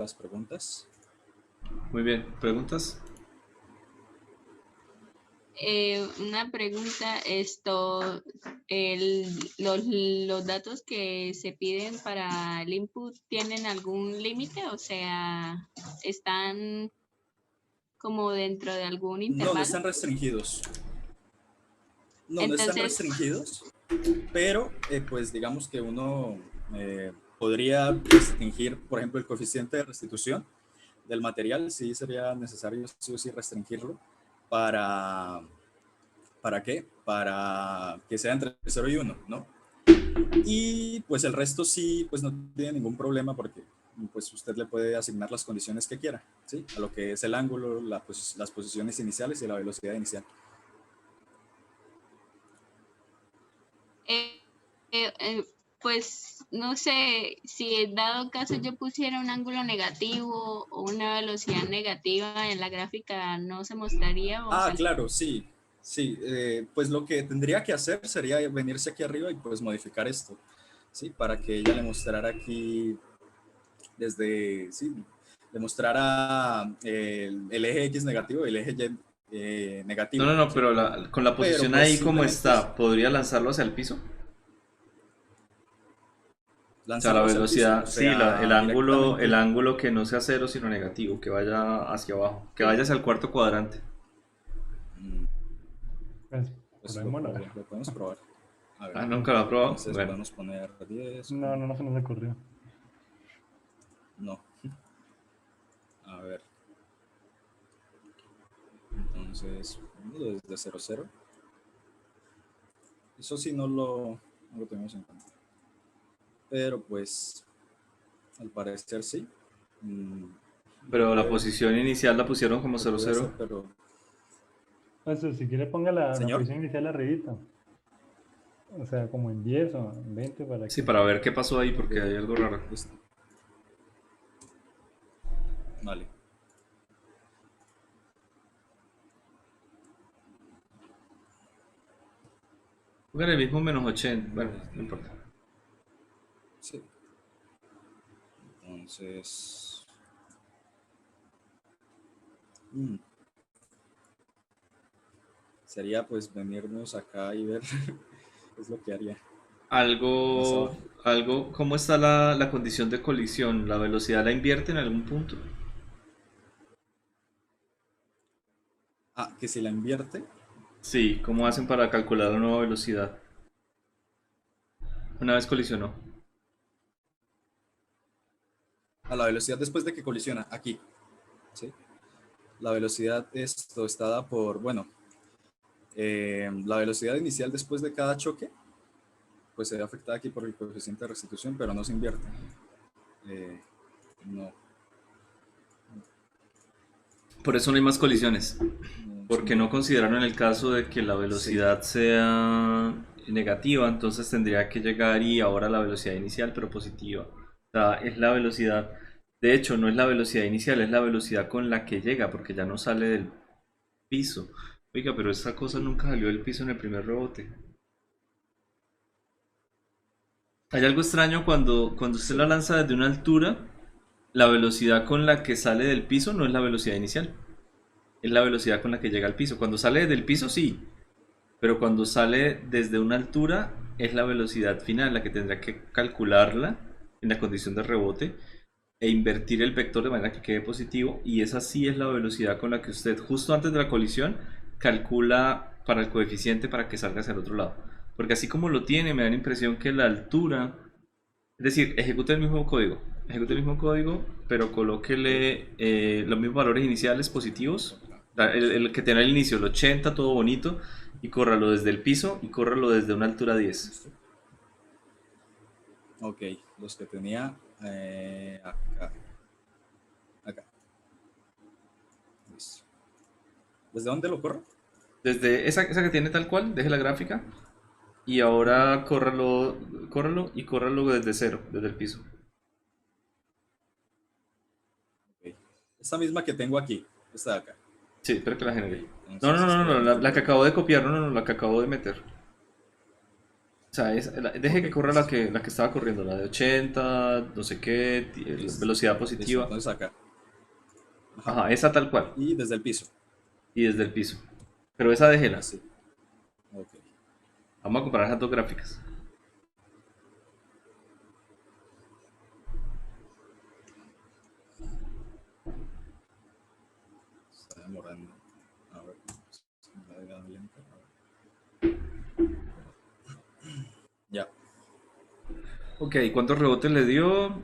las preguntas. Muy bien, ¿preguntas? Una pregunta, los datos que se piden para el input tienen algún límite, o sea, están como dentro de algún No, no intervalo. están restringidos. No están Entonces, restringidos, pero pues digamos que uno podría restringir, por ejemplo, el coeficiente de restitución del material. Sí sería necesario sí o sí restringirlo para, ¿para qué? Para que sea entre 0 y 1, ¿no? Y pues el resto sí, pues no tiene ningún problema porque pues usted le puede asignar las condiciones que quiera, ¿sí? A lo que es el ángulo, las posiciones iniciales y la velocidad inicial. eh, pues no sé, si en dado caso yo pusiera un ángulo negativo o una velocidad negativa en la gráfica, ¿no se mostraría o Ah, claro, sí, sí. Pues lo que tendría que hacer sería venirse aquí arriba y pues modificar esto, ¿sí? Para que ella le mostrara aquí desde, sí, le mostrara el eje X negativo y el eje Y No, negativo, no, no, ¿sí? pero con la Pero posición pues ahí como simplemente es está, ¿podría lanzarlo hacia el piso? O sea, la lanzarlo hacia el piso, o velocidad, sí, sea, el directamente. ángulo que no sea cero sino negativo, que vaya hacia abajo, que vaya hacia el cuarto cuadrante. mm, Pues Pues lo probémoslo. podemos probar. A ver, Ah, nunca lo ha probado. entonces Bueno, podemos poner 10. No se nos ocurrió. No. A ver, entonces, desde 0, 0. Eso sí no lo tenemos en cuenta. Pero pues, al parecer sí. pero la Puede- posición inicial la pusieron como se cero puede cero. hacer, pero... Entonces, si quiere ponga la Señor, posición inicial arribita. O sea, como en 10 o en 20 para Sí, que... para ver qué pasó ahí, ok, porque hay algo raro. listo. Vale. Pongan el mismo -80. Bueno, no importa. Sí. Entonces... sería pues venirnos acá y ver qué es lo que haría más Algo, abajo. ¿cómo está la condición de colisión? ¿La velocidad la invierte en algún punto? Ah, que si la invierte, Sí, ¿cómo hacen para calcular la nueva velocidad? Una vez colisionó. a la velocidad después de que colisiona, aquí, ¿sí? La velocidad esto está dada por, bueno, la velocidad inicial después de cada choque, pues se ve afectada aquí por el coeficiente de restitución, pero no se invierte. No, Por eso no hay más colisiones. no se Porque no invierte. consideraron el caso de que la Sí, velocidad sea negativa, entonces tendría que llegar y ahora la velocidad inicial, pero positiva. O sea, es la velocidad. De hecho, no es la velocidad inicial, es la velocidad con la que llega, porque ya no sale del piso. Oiga, pero esta cosa nunca salió del piso en el primer rebote. Hay algo extraño cuando usted la sí. lanza desde una altura, la velocidad con la que sale del piso no es la velocidad inicial, es la velocidad con la que llega al piso. Cuando sale del piso, sí, pero cuando sale desde una altura es la velocidad final, la que tendrá que calcularla en la condición de rebote e invertir el vector de manera que quede positivo, y esa sí es la velocidad con la que usted justo antes de la colisión calcula para el coeficiente para que salga hacia el otro lado. Porque así como lo tiene, me da la impresión que la altura, es decir, ejecute el mismo código, pero colóquele los mismos valores iniciales positivos, el que tiene al inicio, el 80, todo bonito, y córralo desde el piso y córralo desde una altura 10. ¿Listo? Ok, los que tenía acá, acá. Listo. ¿Desde dónde lo corro? Desde esa que tiene tal cual, deje la gráfica, y ahora córralo y córralo desde cero, desde el piso. Ok. Esta misma que tengo aquí, esta de acá. Sí, espero que la Ok, genere. No, no, entonces no, no, no, espérame la que que lo... acabo de copiar, no, no, no, la que acabo de meter. O sea, deje que corra la que estaba corriendo, la de 80, no sé qué, velocidad Listo, positiva. entonces acá. Ajá. Ajá, esa tal cual. Y desde el piso. Y desde el piso. Pero esa déjela. Así. Ok. Vamos a comparar esas dos gráficas. Está demorando. A ver. Está lenta. A ver. Ya. Ok, ¿cuántos rebotes le dio?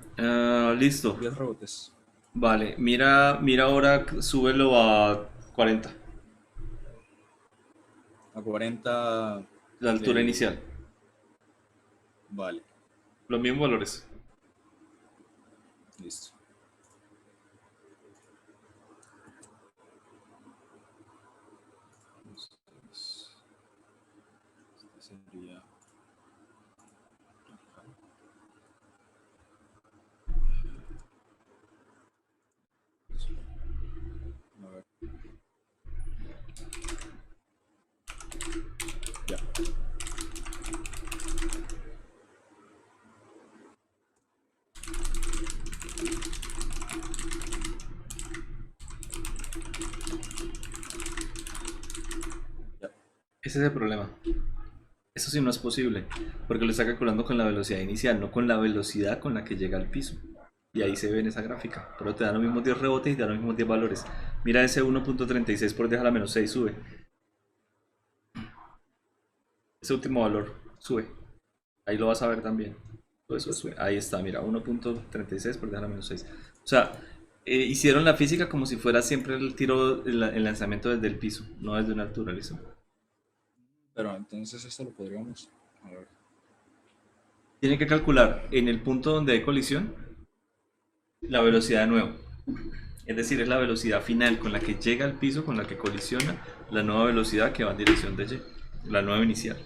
Listo. 10 rebotes. Vale, mira ahora, súbelo a 40, A 40. la altura el- inicial. Vale. Los mismos valores. Listo. Entonces, este sería. A ver. Ya. Ya. Ese es el problema. Eso sí no es posible, porque lo está calculando con la velocidad inicial, no con la velocidad con la que llega al piso. Y ahí se ve en esa gráfica. Pero te dan los mismos 10 rebotes y te dan los mismos 10 valores. Mira ese 1.36 por dejar la menos 6, sube. Ese último valor, sube. Ahí lo vas a ver también. Todo eso sube. Ahí está, mira, 1.36 por dejar la menos 6. O sea, hicieron la física como si fuera siempre el tiro, el lanzamiento desde el piso, no desde una altura, ¿listo? Pero entonces esto lo podríamos. A ver. Tiene que calcular en el punto donde hay colisión la velocidad de nuevo. Es decir, es la velocidad final con la que llega al piso, con la que colisiona, la nueva velocidad que va en dirección de Y, la nueva inicial.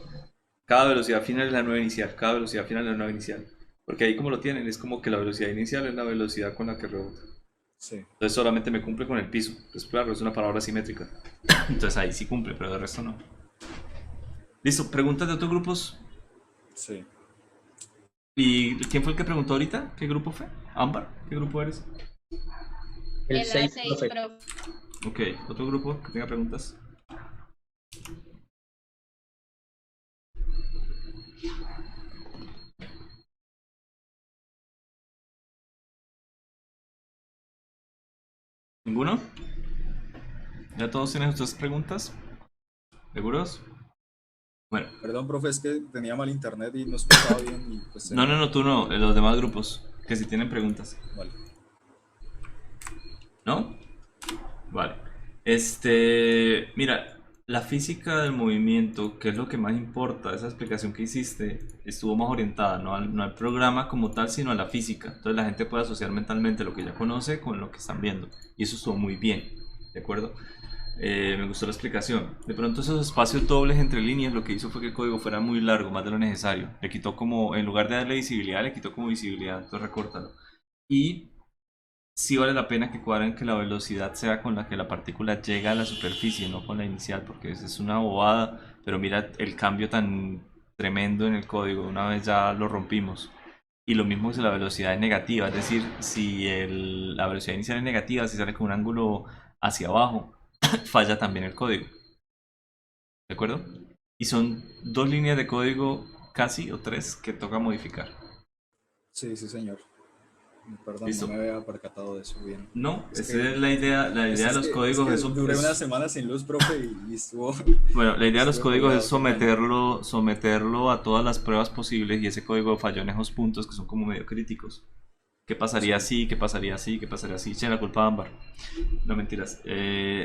Cada velocidad final es la nueva inicial, cada velocidad final es la nueva inicial. Porque ahí como lo tienen, es como que la velocidad inicial es la velocidad con la que rebota. Sí. Entonces solamente me cumple con el piso. Pues claro, es una palabra simétrica. Entonces ahí sí cumple, pero de resto no. Listo, preguntas de otros grupos. Sí. ¿Y quién fue el que preguntó ahorita? ¿Qué grupo fue? ¿Ámbar? ¿Qué grupo eres? El El 6, A6, profe. profe. Ok, otro grupo que tenga preguntas. ¿Ninguno? ¿Ya todos tienen sus preguntas? ¿Seguros? Bueno, Perdón, profe, es que tenía mal internet y no escuchaba bien y pues no, tú no, los demás grupos, que si tienen preguntas. Vale. ¿No? Vale. Mira, la física del movimiento, que es lo que más importa, esa explicación que hiciste, estuvo más orientada no al programa como tal, sino a la física. Entonces la gente puede asociar mentalmente lo que ya conoce con lo que están viendo. Y eso estuvo muy bien, ¿de acuerdo? Me gustó la explicación. De pronto esos espacios dobles entre líneas lo que hizo fue que el código fuera muy largo, más de lo necesario. Le quitó como, en lugar de darle visibilidad, le quitó como visibilidad. Entonces recórtalo. Y sí vale la pena que cuadren que la velocidad sea con la que la partícula llega a la superficie, no con la inicial, porque es una bobada, pero mira el cambio tan tremendo en el código, una vez ya lo rompimos. Y lo mismo si la velocidad es negativa, es decir, si la velocidad inicial es negativa, si sale con un ángulo hacia abajo, falla también el código, ¿de acuerdo? Y son dos líneas de código casi, o tres, que toca modificar. Sí, sí, señor. Perdón, Listo. no me había percatado de eso bien. No, Es esa que- es la idea de los códigos. Es Es, que duré una semana sin luz, profe, y estuvo. bueno, la idea de los estuve códigos es colgado, qué pena. someterlo a todas las pruebas posibles y ese código falló en esos puntos que son como medio críticos. ¿Qué pasaría Sí. así? ¿Qué pasaría así? ¿Qué pasaría así? Echen la culpa a Ámbar. No, mentiras.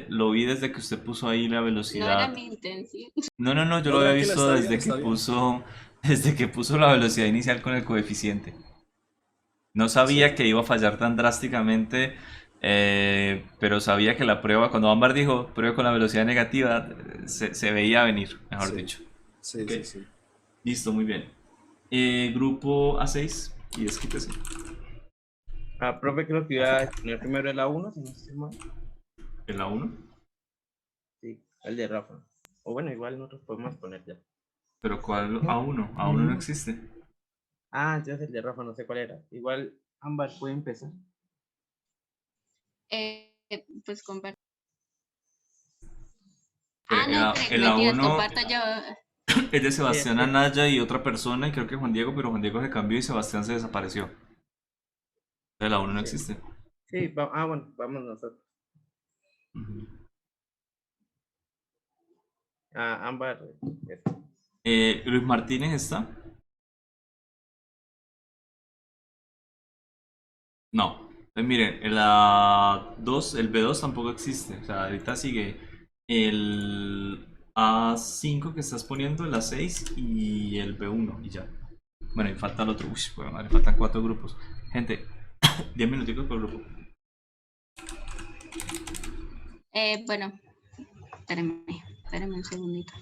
Lo vi desde que usted puso ahí la No era velocidad. mi intención. No, yo No, lo había tranquila, visto está bien, desde que está bien. desde que puso la velocidad inicial con el coeficiente. No sabía Sí, que iba a fallar tan drásticamente, pero sabía que la prueba, cuando Ámbar dijo prueba con la velocidad negativa, se veía venir, mejor sí, dicho. sí, Ok, sí, sí. listo, muy bien. Grupo A6 y desquítese. Profe, creo que iba a exponer primero el A1, si no estoy mal. En la 1. Sí, el de Rafa. O bueno, igual nosotros podemos poner ya. Pero ¿cuál A1? A1 no existe. Ah, entonces el de Rafa no sé cuál era. Igual, Ámbar puede empezar. Pues comparto. Pero No, el mentiras, A1 comparto yo. es de Sebastián Sí. Anaya y otra persona, y creo que Juan Diego, pero Juan Diego se cambió y Sebastián se desapareció. El A1 no Sí. existe. Sí, bueno, vamos nosotros. Ujú. Ámbar. Luis Martínez está. No. Miren, el A2, el B2 tampoco existe. O sea, ahorita sigue el A5 que estás poniendo, el A6 y el B1 y ya. Bueno, y falta el otro. Uy, pues, madre, faltan 4 grupos. Gente, 10 minuticos por grupo. Bueno, espérenme un segundito.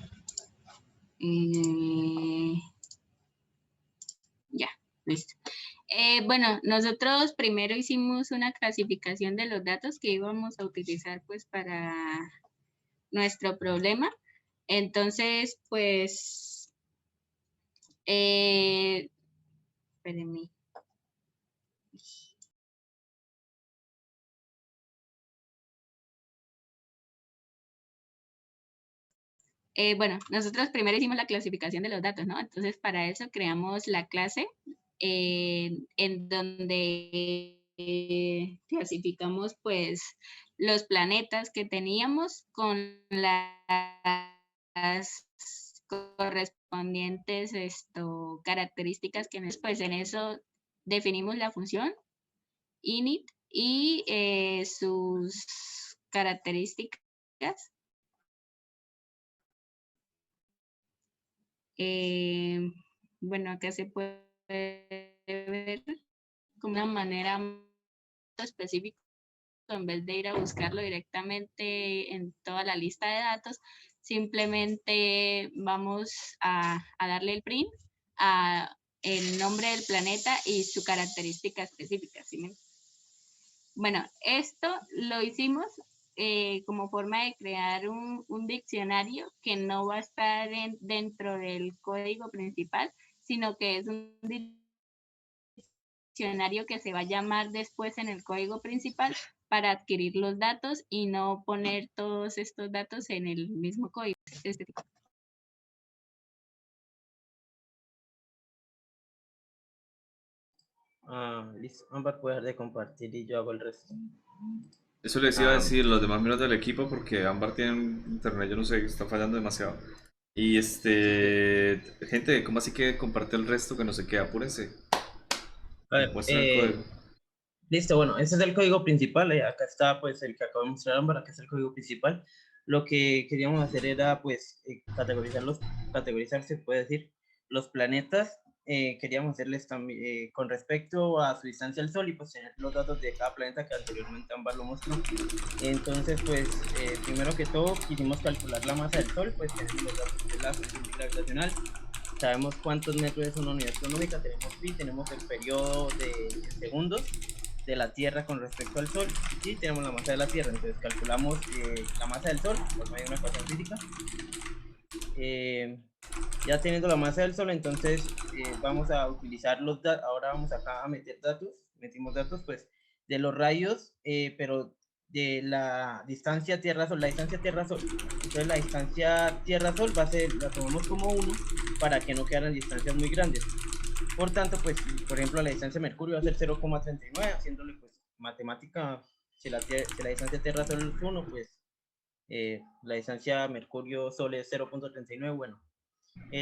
Ya, listo. Bueno, nosotros primero hicimos una clasificación de los datos que íbamos a utilizar pues para nuestro problema. Entonces, pues, espérenme. Bueno, nosotros primero hicimos la clasificación de los datos, ¿no? Entonces, para eso creamos la clase en donde clasificamos, pues, los planetas que teníamos con las correspondientes características que pues en eso definimos la función init y sus características. Bueno, acá se puede ver como una manera específica en vez de ir a buscarlo directamente en toda la lista de datos, simplemente vamos a darle el print a el nombre del planeta y su característica específica. ¿Sí? Bueno, esto lo hicimos como forma de crear un diccionario que no va a estar dentro del código principal, sino que es un diccionario que se va a llamar después en el código principal para adquirir los datos y no poner todos estos datos en el mismo código. Listo. Ámbar puede dejar de compartir y yo hago el resto. Eso les iba a decir los demás miembros del equipo porque Ámbar tiene un internet, yo no sé, está fallando demasiado. Y gente, ¿cómo así que comparte el resto que no se queda? Apúrense. A ver, Muestren el código. listo, bueno, ese es el código principal. Acá está pues el que acabo de mostrar Ámbar, acá es el código principal. Lo que queríamos hacer era pues categorizar, se puede decir, los planetas. Queríamos hacerles también con respecto a su distancia al Sol y pues tener los datos de cada planeta que anteriormente Ámbar lo mostró. Entonces pues primero que todo quisimos calcular la masa del Sol, pues tenemos los datos de la fuerza gravitacional. Sabemos cuántos metros es una unidad astronómica, tenemos pi, tenemos el periodo de segundos de la Tierra con respecto al Sol y tenemos la masa de la Tierra. Entonces calculamos la masa del Sol por medio de una ecuación física. Ya teniendo la masa del Sol, entonces vamos a utilizar los datos. Ahora vamos acá a meter datos. Metimos datos pues de los rayos, pero de la distancia Tierra-Sol. La distancia Tierra-Sol. Entonces la distancia Tierra-Sol va a ser, la tomamos como 1 para que no quedaran distancias muy grandes. Por tanto, pues, por ejemplo, la distancia Mercurio va a ser 0,39, haciéndole, pues, matemática, si la distancia Tierra-Sol es 1, pues, la distancia Mercurio-Sol es 0,39, bueno.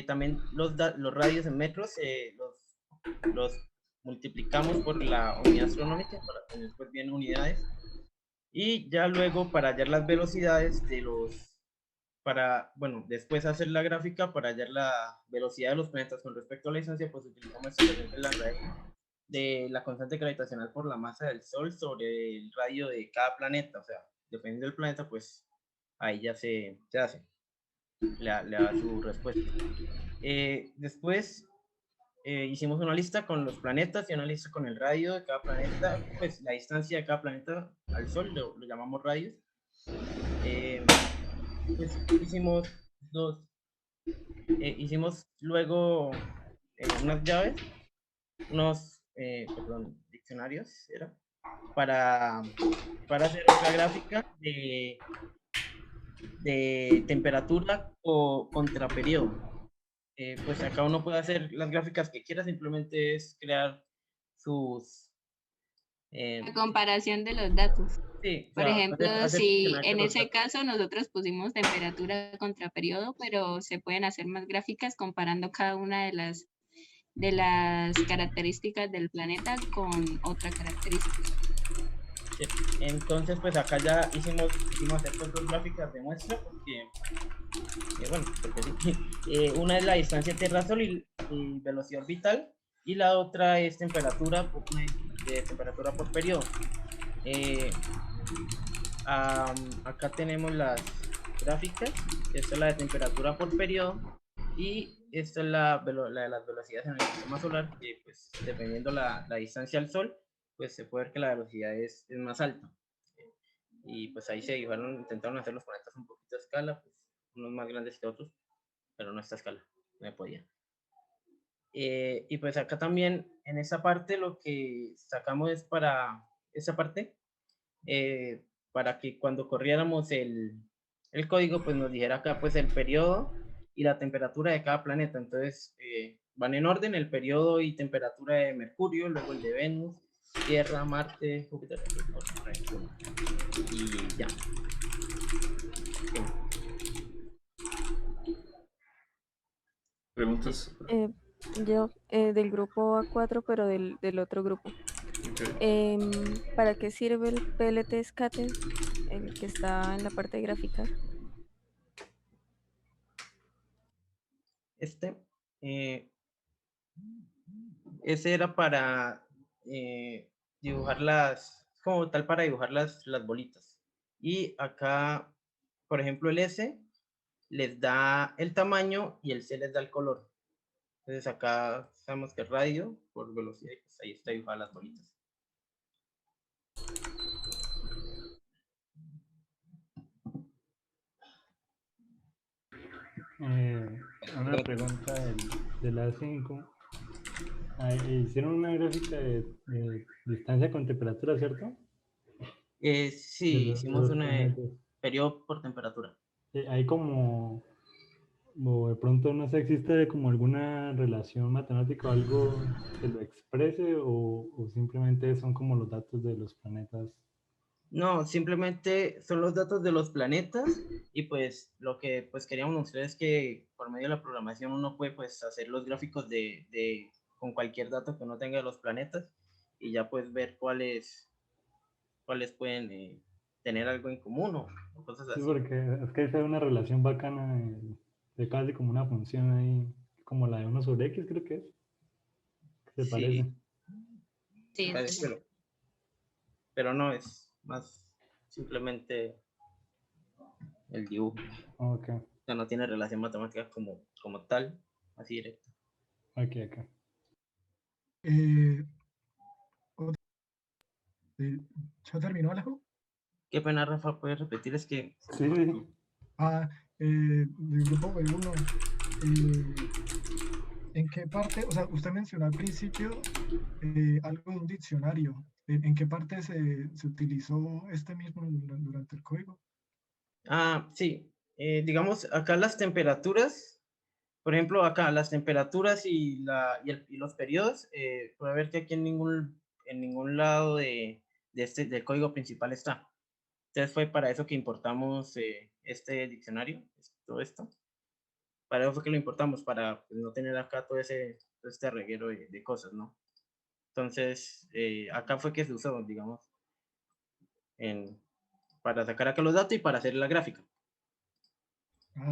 También los radios en metros los multiplicamos por la unidad astronómica, para tener, pues, bien unidades. Y ya luego, para hallar las velocidades de después hacer la gráfica para hallar la velocidad de los planetas con respecto a la distancia, pues utilizamos esta de la raíz de la constante gravitacional por la masa del Sol sobre el radio de cada planeta. O sea, dependiendo del planeta, pues ahí ya se hace, le da su respuesta. Después hicimos una lista con los planetas y una lista con el radio de cada planeta, pues la distancia de cada planeta al Sol, lo llamamos radios. Pues hicimos Hicimos luego unas llaves, diccionarios, ¿era? Para hacer la gráfica de temperatura o contraperiodo. Pues acá uno puede hacer las gráficas que quiera, simplemente es crear sus... La comparación de los datos. sí, o Por sea, ejemplo, hacer si funcionar en los ese datos. caso nosotros pusimos temperatura contra periodo, pero se pueden hacer más gráficas comparando cada una de las características del planeta con otra característica. Sí. Entonces, pues acá ya hicimos estas dos gráficas de muestra porque, bueno, porque sí. Una es la distancia Tierra-Sol y velocidad orbital, y la otra es temperatura de temperatura por periodo. Acá tenemos las gráficas. Esta es la de temperatura por periodo y esta es la de las velocidades en el sistema solar, que pues dependiendo la distancia al Sol, pues se puede ver que la velocidad es más alta. Y pues ahí se intentaron hacer los planetas un poquito a escala, pues unos más grandes que otros, pero no a esta escala, no me podía. Y pues acá también en esa parte lo que sacamos es para esa parte, para que cuando corriéramos el código, pues nos dijera acá pues el periodo y la temperatura de cada planeta. Entonces van en orden el periodo y temperatura de Mercurio, luego el de Venus, Tierra, Marte, Júpiter, Neptuno. Y ya. ¿Preguntas? Yo, del grupo A4, pero del otro grupo. Ok. ¿Para qué sirve el PLT Scatter, el que está en la parte de graficar? Eh, ese era para dibujar como tal para dibujar las bolitas. Y acá, por ejemplo, el S les da el tamaño y el C les da el color. Entonces acá sabemos que radio por velocidad, pues ahí está dibujada las bolitas. Una pregunta del A5. Hicieron una gráfica de distancia con temperatura, ¿cierto? De Sí, hicimos los un planetas. periodo por temperatura. Hay como, o de pronto no sé, existe como alguna relación matemática o algo que lo exprese o simplemente son como los datos de los planetas. No, simplemente son los datos de los planetas y pues lo que pues queríamos mostrar es que por medio de la programación uno puede pues hacer los gráficos con cualquier dato que uno tenga de los planetas y ya pues ver cuáles pueden tener algo en común o cosas Sí, así. porque es que hay una relación bacana de casi como una función ahí, como la de 1 sobre X, creo que es. Se parece. Sí, Sí, pero no es más simplemente el dibujo. Ok, O sea, no tiene relación matemática como tal, así directa. ok. Eh, ¿Ya terminó, Alejo? Qué pena, Rafa, ¿puedes repetir? Es que... Sí, sí. Del grupo B1, ¿en qué parte, o sea, usted mencionó al principio algo de un diccionario? ¿En qué parte se utilizó este mismo durante el código? Sí, digamos, acá las temperaturas, por ejemplo, acá las temperaturas y los periodos, puede ver que aquí en ningún lado del código principal está. Entonces fue para eso que importamos este diccionario, todo esto. Para eso fue que lo importamos, para pues, no tener acá todo este reguero de cosas, ¿no? Entonces, acá fue que se usó, digamos, para sacar acá los datos y para hacer la gráfica.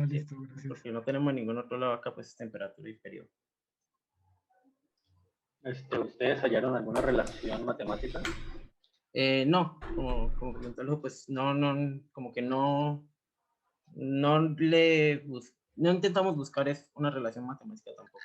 Listo, gracias. Porque no tenemos ningún otro lado acá, pues temperatura y periodo. ¿Ustedes hallaron alguna relación matemática? No, como comentó Lujo, pues no, como que no intentamos buscar una relación matemática tampoco.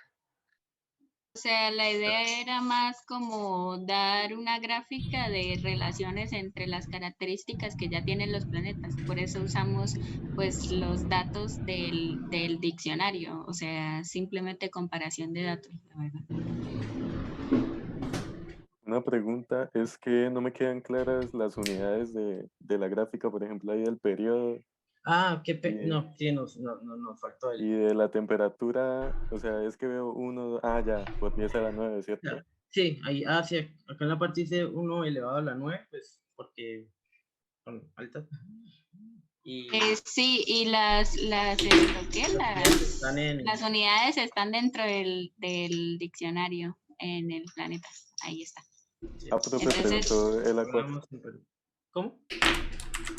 O sea, la idea era más como dar una gráfica de relaciones entre las características que ya tienen los planetas. Por eso usamos pues los datos del diccionario, o sea, simplemente comparación de datos, la verdad. Una pregunta es que no me quedan claras las unidades de la gráfica, por ejemplo, ahí del periodo Ah, y, no, sí, nos faltó y de la temperatura, o sea, es que veo uno, ya, por 10 a la 9, ¿cierto? Sí, ahí, sí, acá en la parte dice 1 elevado a la 9, pues porque son altas. Y Sí, y ¿qué? están en... Las unidades están dentro del diccionario en el planeta. Ahí está. Profe, Entonces, preguntó el A4. ¿Cómo?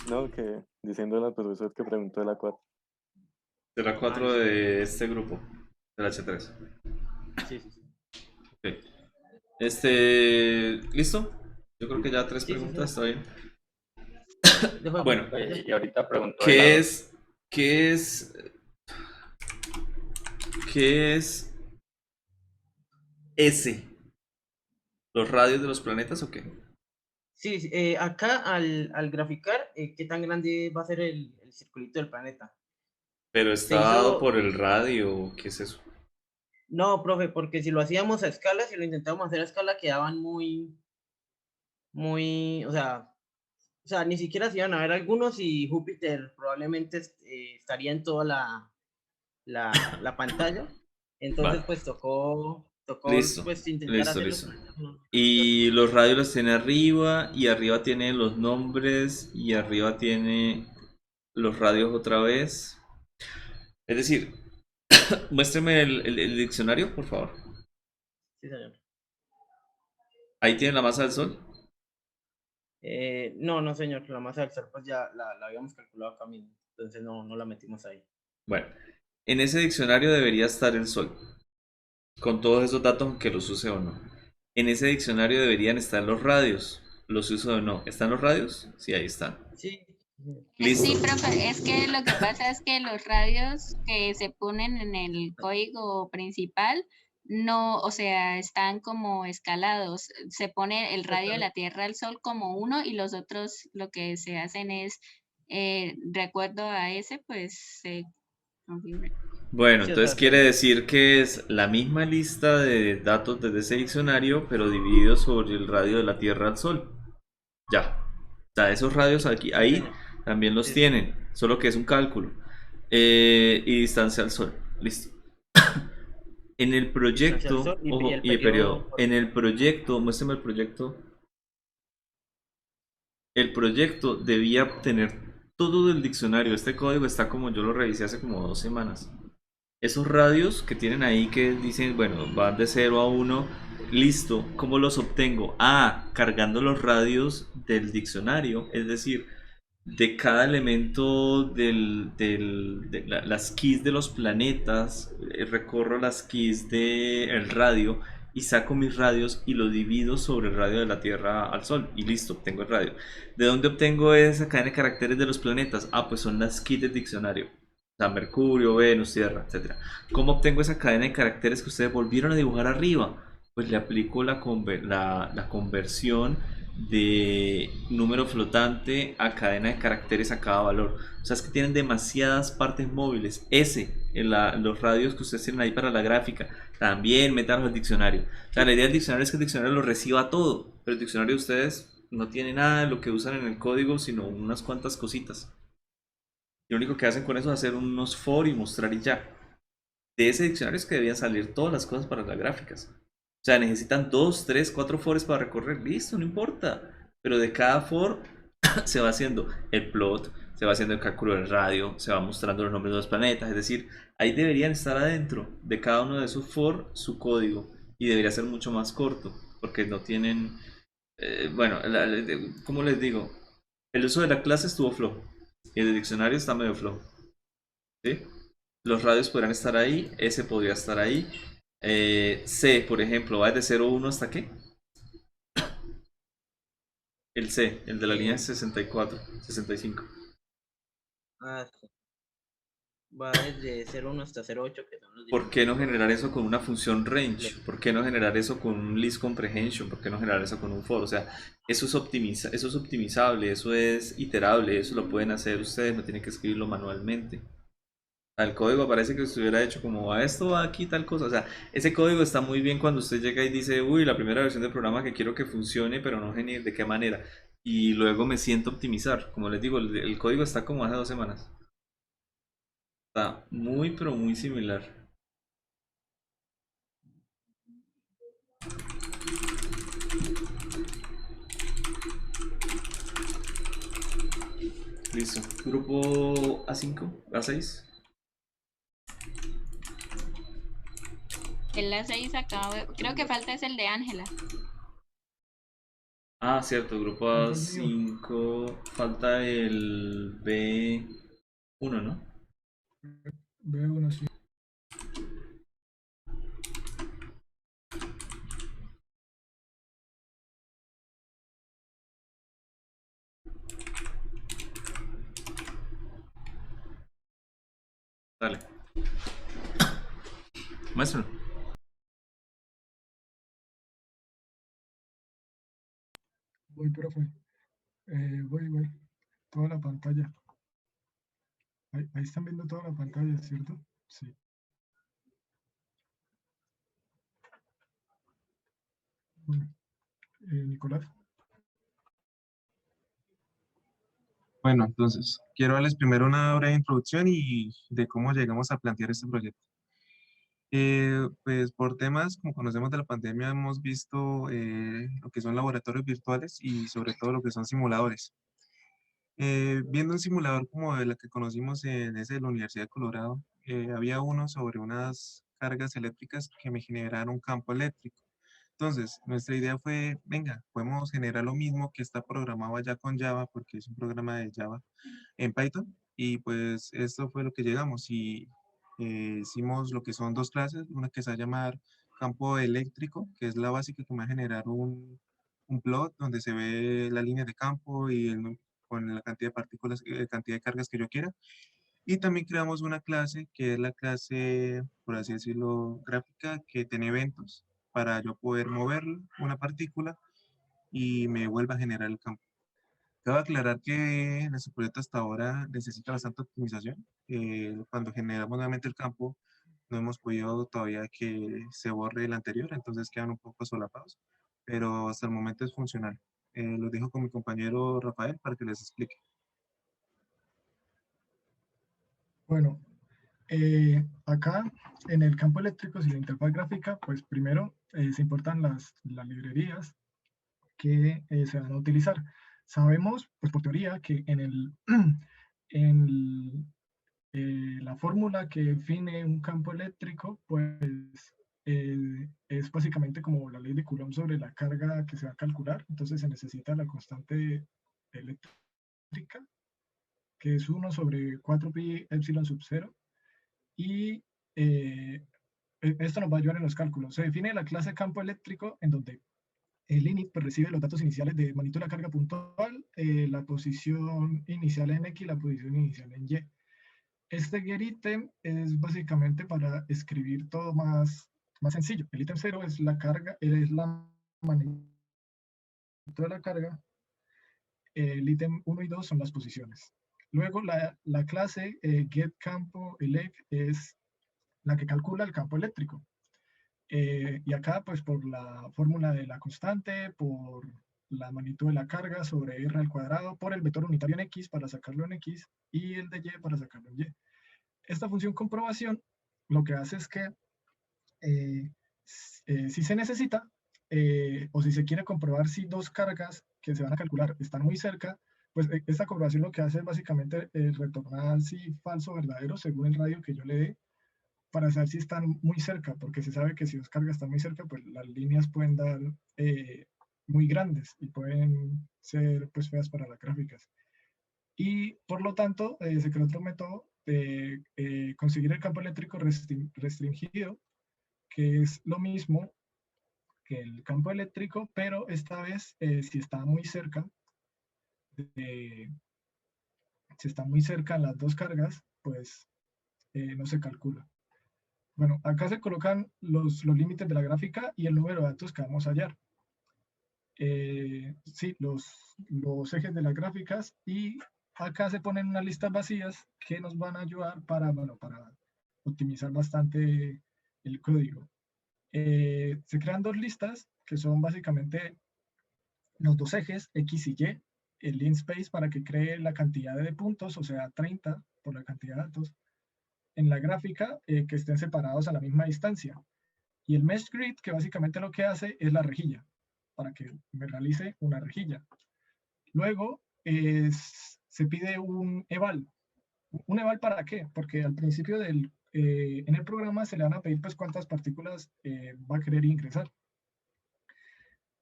No, que diciéndole al profesor que preguntó el A4. De la 4 de este grupo, de la H3. Sí. Ok. ¿Listo? Yo creo que ya 3 preguntas, está bien. Bueno, Y ahorita preguntó ¿qué es S? ¿Los radios de los planetas o qué? Sí, acá al graficar, ¿qué tan grande va a ser el circulito del planeta? Pero Se está dado hizo... por el radio, ¿qué es eso? No, profe, porque si lo hacíamos a escala, si lo intentábamos hacer a escala, quedaban muy, o sea, ni siquiera se iban a ver algunos y Júpiter probablemente estaría en toda la pantalla. Entonces, Vale. pues tocó Listo, pues intentar listo, hacerlo. listo. Y los radios los tiene arriba, y arriba tiene los nombres, y arriba tiene los radios otra vez. Es decir, muéstreme el diccionario, por favor. Sí, señor. Ahí tiene la masa del Sol. No, señor, la masa del Sol pues ya la habíamos calculado acá mismo, entonces no la metimos ahí. Bueno, en ese diccionario debería estar el Sol, con todos esos datos, aunque los use o no. En ese diccionario deberían estar los radios, los use o no. ¿Están los radios? Sí, ahí están. Sí. Listo. Sí, profe, es que lo que pasa es que los radios que se ponen en el código principal no, o sea, están como escalados. Se pone el radio de la Tierra al Sol como uno y los otros lo que se hacen es, de acuerdo a ese, pues se configura. Bueno, Sí, o entonces sea, quiere decir que es la misma lista de datos desde ese diccionario, pero dividido sobre el radio de la Tierra al Sol. Ya. O sea, esos radios aquí, ahí también los tienen, solo que es un cálculo. Y distancia al Sol. Listo. En el distancia al proyecto, Sol y ojo, el y el periodo. periodo. En el proyecto, muéstrame el proyecto. El proyecto debía tener todo el diccionario. Este código está como yo lo revisé hace como 2 semanas. Esos radios que tienen ahí que dicen, bueno, van de 0 a 1, listo. ¿Cómo los obtengo? Cargando los radios del diccionario, es decir, de cada elemento las keys de los planetas, recorro las keys del radio y saco mis radios y lo divido sobre el radio de la Tierra al Sol y listo, obtengo el radio. ¿De dónde obtengo esa cadena de caracteres de los planetas? Pues son las keys del diccionario. O sea, Mercurio, Venus, Tierra, etc. ¿Cómo obtengo esa cadena de caracteres que ustedes volvieron a dibujar arriba? Pues le aplico la conversión de número flotante a cadena de caracteres a cada valor. O sea, es que tienen demasiadas partes móviles. Los radios que ustedes tienen ahí para la gráfica, también métanlos al diccionario. O sea, la idea del diccionario es que el diccionario lo reciba todo, pero el diccionario de ustedes no tiene nada de lo que usan en el código, sino unas cuantas cositas. Y lo único que hacen con eso es hacer unos for y mostrar y ya. De ese diccionario es que debían salir todas las cosas para las gráficas. O sea, necesitan 2, 3, 4 fores para recorrer. Listo, no importa. Pero de cada for se va haciendo el plot, se va haciendo el cálculo del radio, se va mostrando los nombres de los planetas. Es decir, ahí deberían estar adentro de cada uno de esos for su código. Y debería ser mucho más corto. Porque no tienen... bueno, como les digo, el uso de la clase estuvo flojo. Y el diccionario está medio flojo. ¿Sí? Los radios podrían estar ahí, S podría estar ahí. C, por ejemplo, ¿va desde 0, 1 hasta qué? El C, el de la línea 64, 65. Sí. va desde 0,1 hasta 0,8, que son los ¿Por qué no diferentes generar eso con una función range? colores. ¿Por qué no generar eso con un list comprehension? ¿Por qué no generar eso con un for? O sea, eso es eso es optimizable, eso es iterable, eso lo pueden hacer ustedes, no tienen que escribirlo manualmente. El código parece que estuviera hecho como a esto va aquí tal cosa. O sea, ese código está muy bien cuando usted llega y dice, uy, la primera versión del programa que quiero que funcione, pero no genial, de qué manera. Y luego me siento a optimizar. Como les digo, el código está como hace 2 semanas. Está muy, pero muy similar. Listo. Grupo A5, A6. El A6 creo que falta es el de Ángela. Ah, cierto, grupo Falta el mío. A5. Falta el B1, ¿no? B1, sí. Dale. Maestro. Voy, profe. Voy. Toda la pantalla. Ahí están viendo toda la pantalla, ¿cierto? Sí. Bueno, Nicolás. Bueno, entonces, quiero darles primero una breve introducción y de cómo llegamos a plantear este proyecto. Pues por temas, como conocemos de la pandemia, hemos visto lo que son laboratorios virtuales y sobre todo lo que son simuladores. Viendo un simulador como el que conocimos en ese de la Universidad de Colorado, había uno sobre unas cargas eléctricas que me generaron un campo eléctrico. Entonces, nuestra idea fue, venga, podemos generar lo mismo que está programado ya con Java, porque es un programa de Java en Python, y pues esto fue lo que llegamos y hicimos lo que son dos clases, una que se va a llamar campo eléctrico, que es la básica que me va a generar un plot donde se ve la línea de campo y con la cantidad de partículas, cantidad de cargas que yo quiera. Y también creamos una clase que es la clase, por así decirlo, gráfica, que tiene eventos para yo poder mover una partícula y me vuelva a generar el campo. Cabe aclarar que nuestro proyecto hasta ahora necesita bastante optimización. Cuando generamos nuevamente el campo, no hemos podido todavía que se borre el anterior, entonces quedan un poco solapados, pero hasta el momento es funcional. Lo dejo con mi compañero Rafael para que les explique. Bueno, acá en el campo eléctrico, si la interfaz gráfica, pues primero se importan las librerías que se van a utilizar. Sabemos, pues por teoría, que en la fórmula que define un campo eléctrico, pues es básicamente como la ley de Coulomb sobre la carga que se va a calcular. Entonces se necesita la constante eléctrica, que es 1 sobre 4pi epsilon sub 0. Y esto nos va a ayudar en los cálculos. Se define la clase campo eléctrico en donde el init pues, recibe los datos iniciales de magnitud de la carga puntual, la posición inicial en X y la posición inicial en Y. Este getItem es básicamente para escribir todo más sencillo. El ítem 0 es la carga, es la magnitud de la carga. El ítem 1 y 2 son las posiciones. Luego la clase getCampoElect es la que calcula el campo eléctrico. Y acá, pues por la fórmula de la constante, por la magnitud de la carga sobre R al cuadrado, por el vector unitario en X para sacarlo en X y el de Y para sacarlo en Y. Esta función comprobación lo que hace es que si se necesita o si se quiere comprobar si dos cargas que se van a calcular están muy cerca, pues esta comprobación lo que hace es básicamente retornar si falso o verdadero según el radio que yo le dé para saber si están muy cerca, porque se sabe que si dos cargas están muy cerca, pues las líneas pueden dar muy grandes y pueden ser pues feas para las gráficas. Y por lo tanto, se creó otro método de conseguir el campo eléctrico restringido, que es lo mismo que el campo eléctrico, pero esta vez si está muy cerca, si está muy cerca en las dos cargas, pues no se calcula. Bueno, acá se colocan los límites de la gráfica y el número de datos que vamos a hallar. Sí, los ejes de las gráficas, y acá se ponen unas listas vacías que nos van a ayudar para, bueno, para optimizar bastante el código. Se crean dos listas que son básicamente los dos ejes X y Y, el linspace para que cree la cantidad de puntos, o sea 30 por la cantidad de datos, en la gráfica que estén separados a la misma distancia. Y el mesh grid, que básicamente lo que hace es la rejilla, para que me realice una rejilla. Luego se pide un eval. ¿Un eval para qué? Porque al principio en el programa se le van a pedir pues cuántas partículas va a querer ingresar.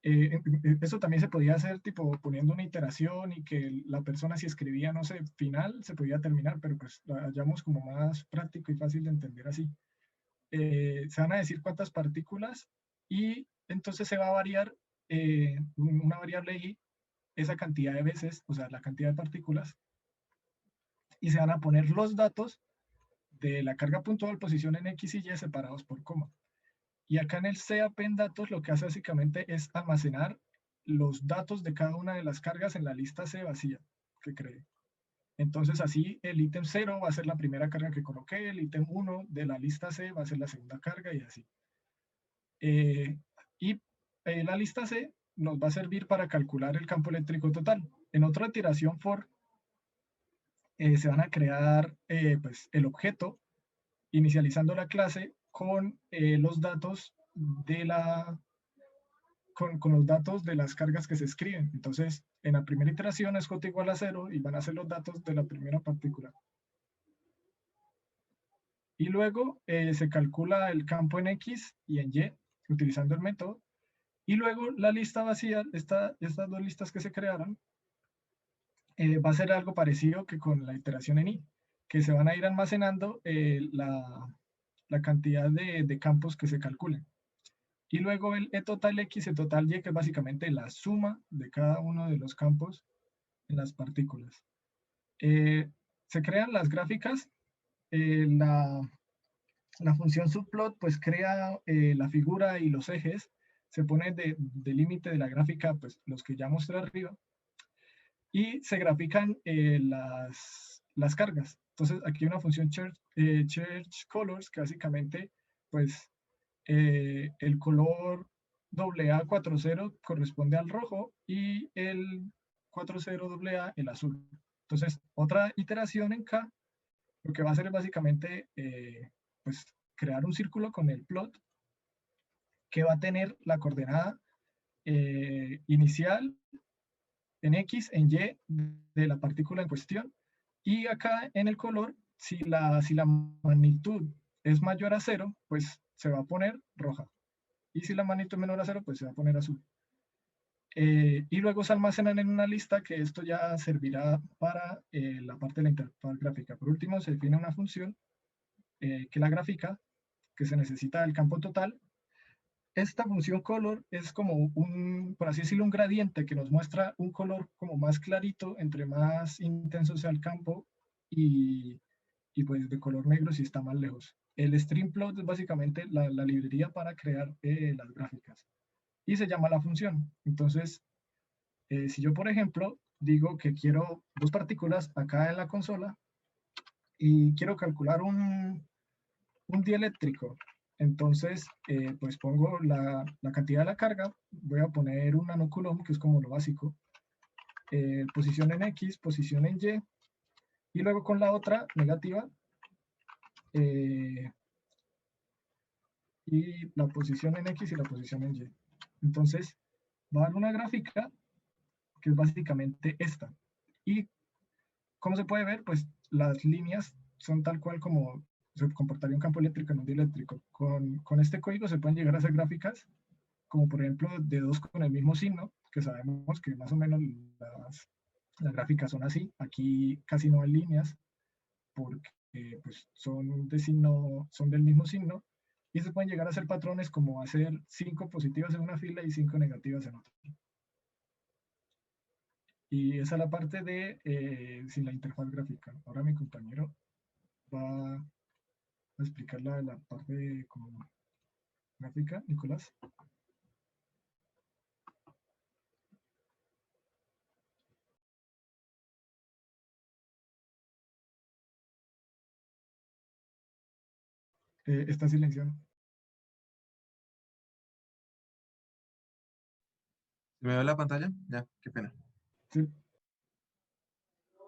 Eso también se podía hacer tipo poniendo una iteración y que la persona si escribía, no sé, final, se podía terminar, pero pues lo hallamos como más práctico y fácil de entender así. Se van a decir cuántas partículas y entonces se va a variar una variable y esa cantidad de veces, o sea, la cantidad de partículas, y se van a poner los datos de la carga puntual, posición en X y Y separados por coma. Y acá en el CAPEN datos lo que hace básicamente es almacenar los datos de cada una de las cargas en la lista C vacía que cree. Entonces así el ítem 0 va a ser la primera carga que coloqué, el ítem 1 de la lista C va a ser la segunda carga y así. La lista C nos va a servir para calcular el campo eléctrico total. En otra iteración for, se van a crear pues, el objeto inicializando la clase con los datos de con los datos de las cargas que se escriben. Entonces, en la primera iteración es j igual a 0 y van a ser los datos de la primera partícula. Y luego se calcula el campo en X y en Y utilizando el método. Y luego la lista vacía, estas dos listas que se crearon, va a ser algo parecido que con la iteración en Y, que se van a ir almacenando la cantidad de campos que se calculen. Y luego el total X, el total Y, que es básicamente la suma de cada uno de los campos en las partículas. Se crean las gráficas. La función subplot pues crea la figura y los ejes. Se pone de límite de la gráfica pues los que ya mostré arriba. Y se grafican las cargas. Entonces aquí hay una función change colors que básicamente pues el color AA40 corresponde al rojo y el 40AA el azul. Entonces otra iteración en K lo que va a hacer es básicamente pues crear un círculo con el plot que va a tener la coordenada inicial en X, en Y de la partícula en cuestión, y acá en el color, si la magnitud es mayor a 0, pues se va a poner roja, y si la magnitud es menor a 0, pues se va a poner azul. Y luego se almacenan en una lista que esto ya servirá para la parte de la interfaz gráfica. Por último, se define una función que la gráfica, que se necesita del campo total. Esta función color es como por así decirlo, un gradiente que nos muestra un color como más clarito, entre más intenso sea el campo, y pues de color negro si está más lejos. El streamplot es básicamente la librería para crear las gráficas. Y se llama la función. Entonces, si yo, por ejemplo, digo que quiero dos partículas acá en la consola y quiero calcular un dieléctrico, entonces, pues pongo la cantidad de la carga, voy a poner un nanocoulomb, que es como lo básico, posición en X, posición en Y, y luego con la otra negativa, y la posición en X y la posición en Y. Entonces, va a dar una gráfica que es básicamente esta. Y como se puede ver, pues las líneas son tal cual como se comportaría un campo eléctrico en un dieléctrico. Con este código se pueden llegar a hacer gráficas, como por ejemplo de dos con el mismo signo, que sabemos que más o menos las gráficas son así. Aquí casi no hay líneas, porque pues son del mismo signo, y se pueden llegar a hacer patrones como hacer 5 positivas en una fila y 5 negativas en otra. Y esa es la parte de sin la interfaz gráfica. Ahora mi compañero va explicar la parte como gráfica, Nicolás. Está silenciado. ¿Se me ve la pantalla? Ya, qué pena. Sí.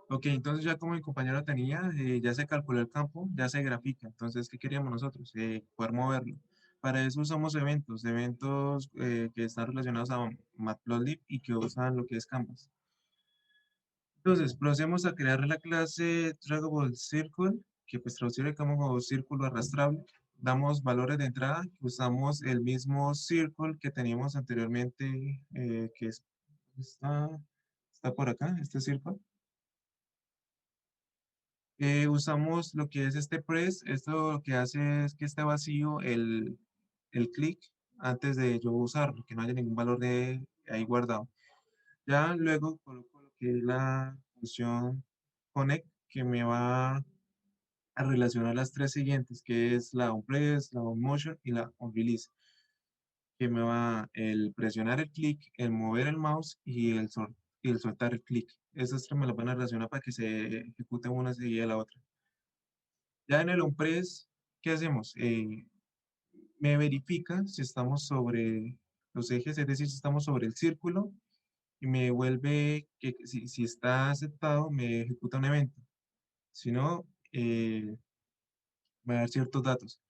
Ok, entonces ya como mi compañero tenía, ya se calculó el campo, ya se grafica. Entonces, ¿qué queríamos nosotros? Poder moverlo. Para eso usamos eventos que están relacionados a Matplotlib y que usan lo que es Canvas. Entonces, procedemos a crear la clase Draggable Circle, que pues traducirle como círculo arrastrable. Damos valores de entrada, usamos el mismo circle que teníamos anteriormente, está, está por acá, este circle. Usamos lo que es este press, esto lo que hace es que esté vacío el click antes de yo usarlo, que no haya ningún valor de ahí guardado. Ya luego coloco lo que es la función connect, que me va a relacionar las tres siguientes, que es la onPress, la onMotion y la onRelease, que me va el presionar el clic, el mover el mouse y el soltar el clic. Esas tres me las van a relacionar para que se ejecute una seguida de la otra. Ya en el onPress, ¿qué hacemos? Me verifica si estamos sobre los ejes, es decir, si estamos sobre el círculo, y me vuelve que si está aceptado, me ejecuta un evento. Si no, me va a dar ciertos datos.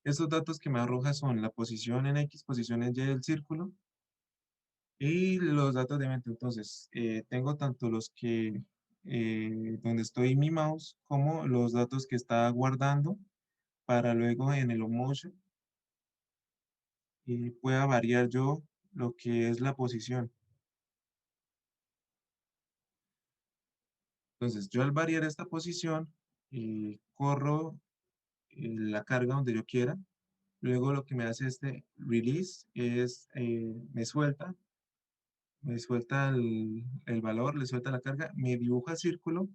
Estos datos que me arroja son la posición en X, posición en Y del círculo y los datos de evento. Entonces, tengo tanto los que, donde estoy mi mouse, como los datos que está guardando para luego en el onMotion y pueda variar yo lo que es la posición. Entonces, yo al variar esta posición, corro la carga donde yo quiera. Luego lo que me hace este release es, me suelta el valor, le suelta la carga, me dibuja el círculo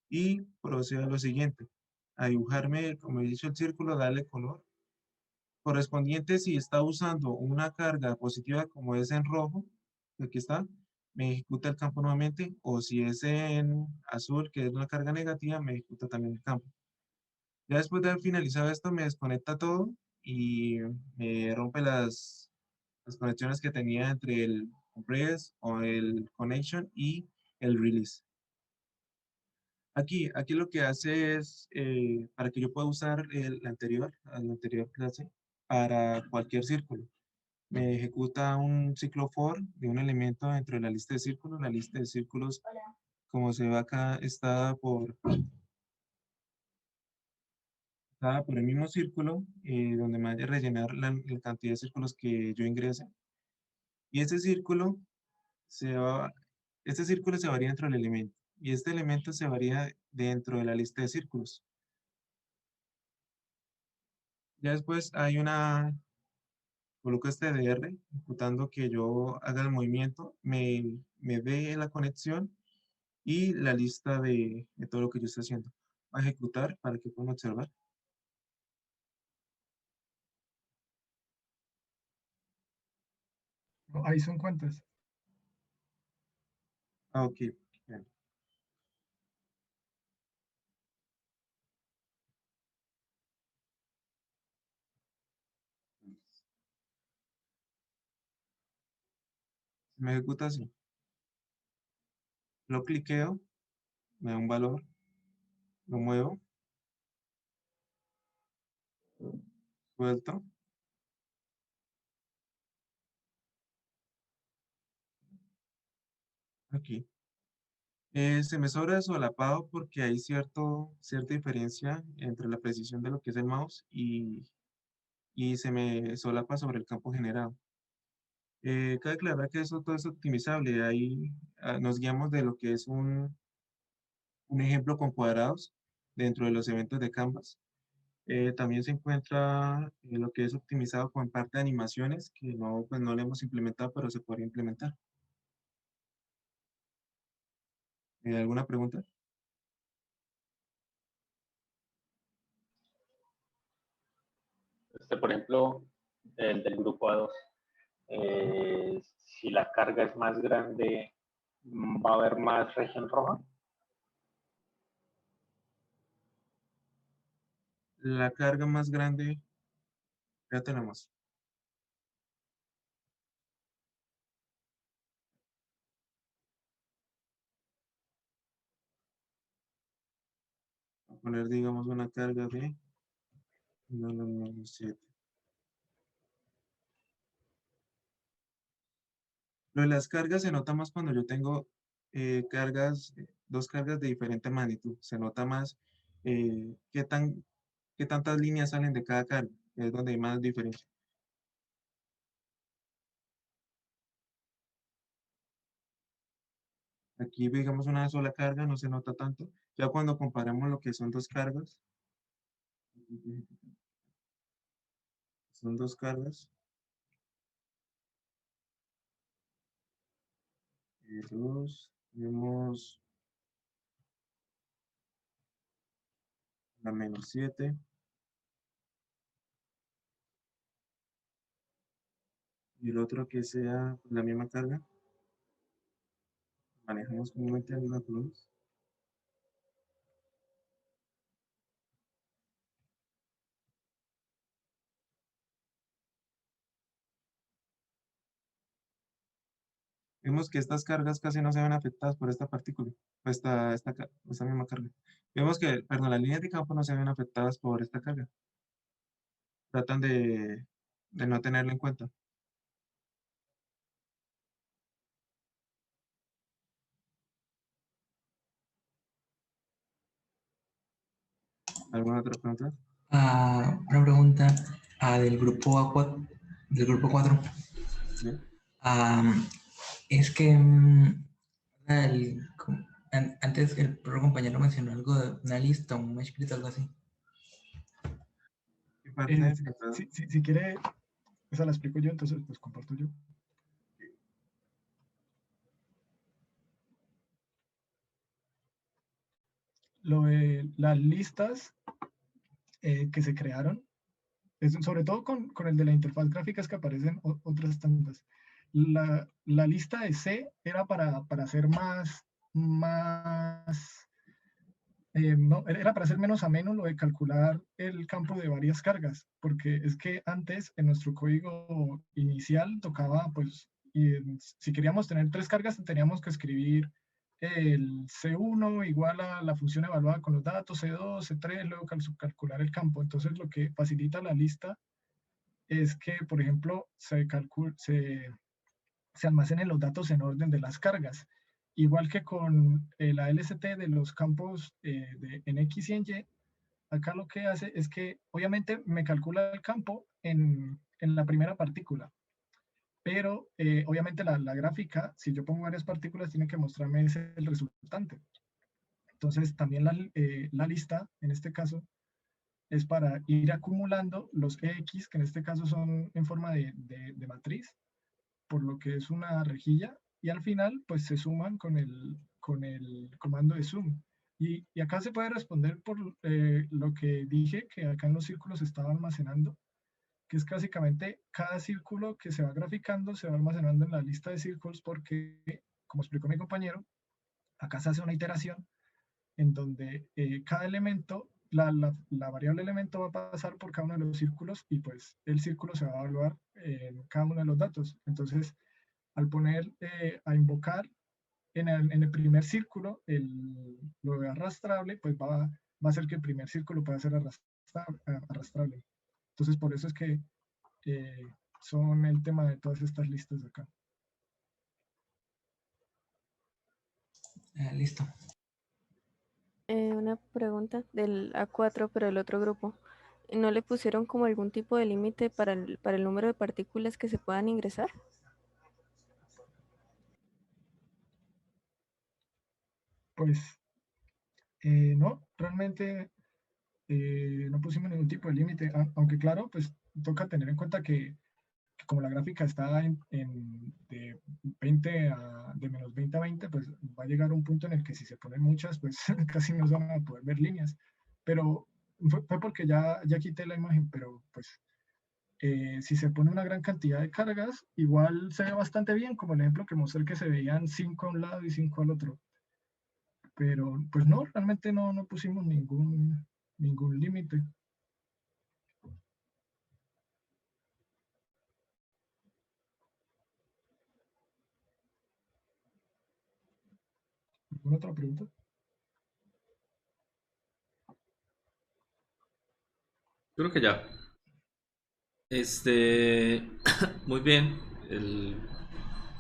y procede a lo siguiente, a dibujarme, como he dicho, el círculo, darle color correspondiente. Si está usando una carga positiva como es en rojo, aquí está, me ejecuta el campo nuevamente, o si es en azul, que es una carga negativa, me ejecuta también el campo. Ya después de haber finalizado esto, me desconecta todo y me rompe las conexiones que tenía entre el compress o el connection y el release. Aquí lo que hace es, para que yo pueda usar la anterior clase, para cualquier círculo. Me ejecuta un ciclo for de un elemento dentro de la lista de círculos. La lista de círculos, como se ve acá, está por el mismo círculo, donde me vaya a rellenar la cantidad de círculos que yo ingrese. Y se va, este círculo se varía dentro del elemento. Y este elemento se varía dentro de la lista de círculos. Ya después coloco este DR, ejecutando que yo haga el movimiento, me dé la conexión y la lista de todo lo que yo estoy haciendo. Va a ejecutar para que puedan observar. Ahí son cuántas. Ah, ok. Bien. Me ejecuta así. Lo cliqueo, me da un valor, lo muevo, suelto. Aquí. Se me sobra solapado porque hay cierta diferencia entre la precisión de lo que es el mouse y se me solapa sobre el campo generado. Cabe aclarar que eso todo es optimizable. Ahí nos guiamos de lo que es un ejemplo con cuadrados dentro de los eventos de Canvas. También se encuentra lo que es optimizado con parte de animaciones, que no, pues no le hemos implementado, pero se podría implementar. ¿Alguna pregunta? por ejemplo, el del grupo A2, si la carga es más grande, ¿va a haber más región roja? La carga más grande, ya tenemos. Voy a poner, digamos, una carga de 7. Lo de las cargas se nota más cuando yo tengo dos cargas de diferente magnitud. Se nota más qué tantas líneas salen de cada carga. Es donde hay más diferencia. Aquí, digamos, una sola carga no se nota tanto. Ya cuando comparamos lo que son dos cargas, son dos cargas. Tenemos la -7. Y el otro que sea la misma carga. Manejamos comúnmente la misma cruz. Vemos que estas cargas casi no se ven afectadas por esta partícula, esta misma carga. Vemos que, perdón, las líneas de campo no se ven afectadas por esta carga. Tratan de no tenerlo en cuenta. ¿Alguna otra pregunta? Una pregunta del grupo 4. ¿Sí? Es que antes el otro compañero mencionó algo de una lista, un escrito, algo así. ¿Qué parte? Si quiere, esa la explico yo, entonces pues comparto yo. Lo de las listas que se crearon, sobre todo con el de la interfaz gráfica, es que aparecen otras tantas. La lista de C era para hacer no, era para hacer menos ameno lo de calcular el campo de varias cargas, porque es que antes en nuestro código inicial tocaba, pues, si queríamos tener 3 cargas, teníamos que escribir el C1 igual a la función evaluada con los datos, C2, C3, luego calcular el campo. Entonces lo que facilita la lista es que, por ejemplo, se almacenen los datos en orden de las cargas. Igual que con la LST de los campos en X y en Y, acá lo que hace es que obviamente me calcula el campo en la primera partícula, pero obviamente la gráfica, si yo pongo varias partículas, tiene que mostrarme el resultante. Entonces también la lista, en este caso, es para ir acumulando los EX, que en este caso son en forma de matriz, por lo que es una rejilla, y al final pues se suman con el comando de sum. Y acá se puede responder por lo que dije, que acá en los círculos se estaba almacenando, que es que básicamente cada círculo que se va graficando se va almacenando en la lista de círculos porque, como explicó mi compañero, acá se hace una iteración en donde cada elemento, la variable elemento va a pasar por cada uno de los círculos y pues el círculo se va a evaluar en cada uno de los datos. Entonces, al poner a invocar en el primer círculo lo de arrastrable, pues va a hacer que el primer círculo pueda ser arrastrable. Entonces, por eso es que son el tema de todas estas listas de acá. Listo. Una pregunta del A4, pero del otro grupo. ¿No le pusieron como algún tipo de límite para el número de partículas que se puedan ingresar? Pues no, realmente no pusimos ningún tipo de límite, aunque claro, pues toca tener en cuenta que como la gráfica está de 20 de menos 20 a 20, pues va a llegar un punto en el que si se ponen muchas, pues casi no se van a poder ver líneas. Pero fue porque ya quité la imagen, pero pues si se pone una gran cantidad de cargas, igual se ve bastante bien, como el ejemplo que mostré que se veían 5 a un lado y 5 al otro. Pero pues no, realmente no pusimos ningún límite. ¿Alguna otra pregunta? Creo que ya. Muy bien.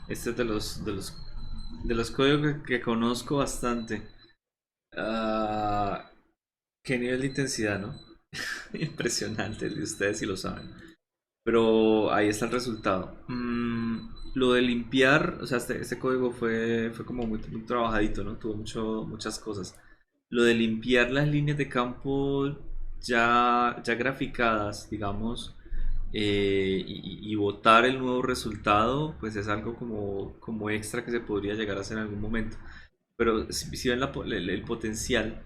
Este es de los códigos que conozco bastante. Qué nivel de intensidad, ¿no? Impresionante, el de ustedes si lo saben. Pero ahí está el resultado. Lo de limpiar, o sea, este código fue como muy trabajadito, ¿no? Tuvo muchas cosas. Lo de limpiar las líneas de campo ya graficadas, digamos, y botar el nuevo resultado, pues es algo como extra que se podría llegar a hacer en algún momento. Pero si ven el potencial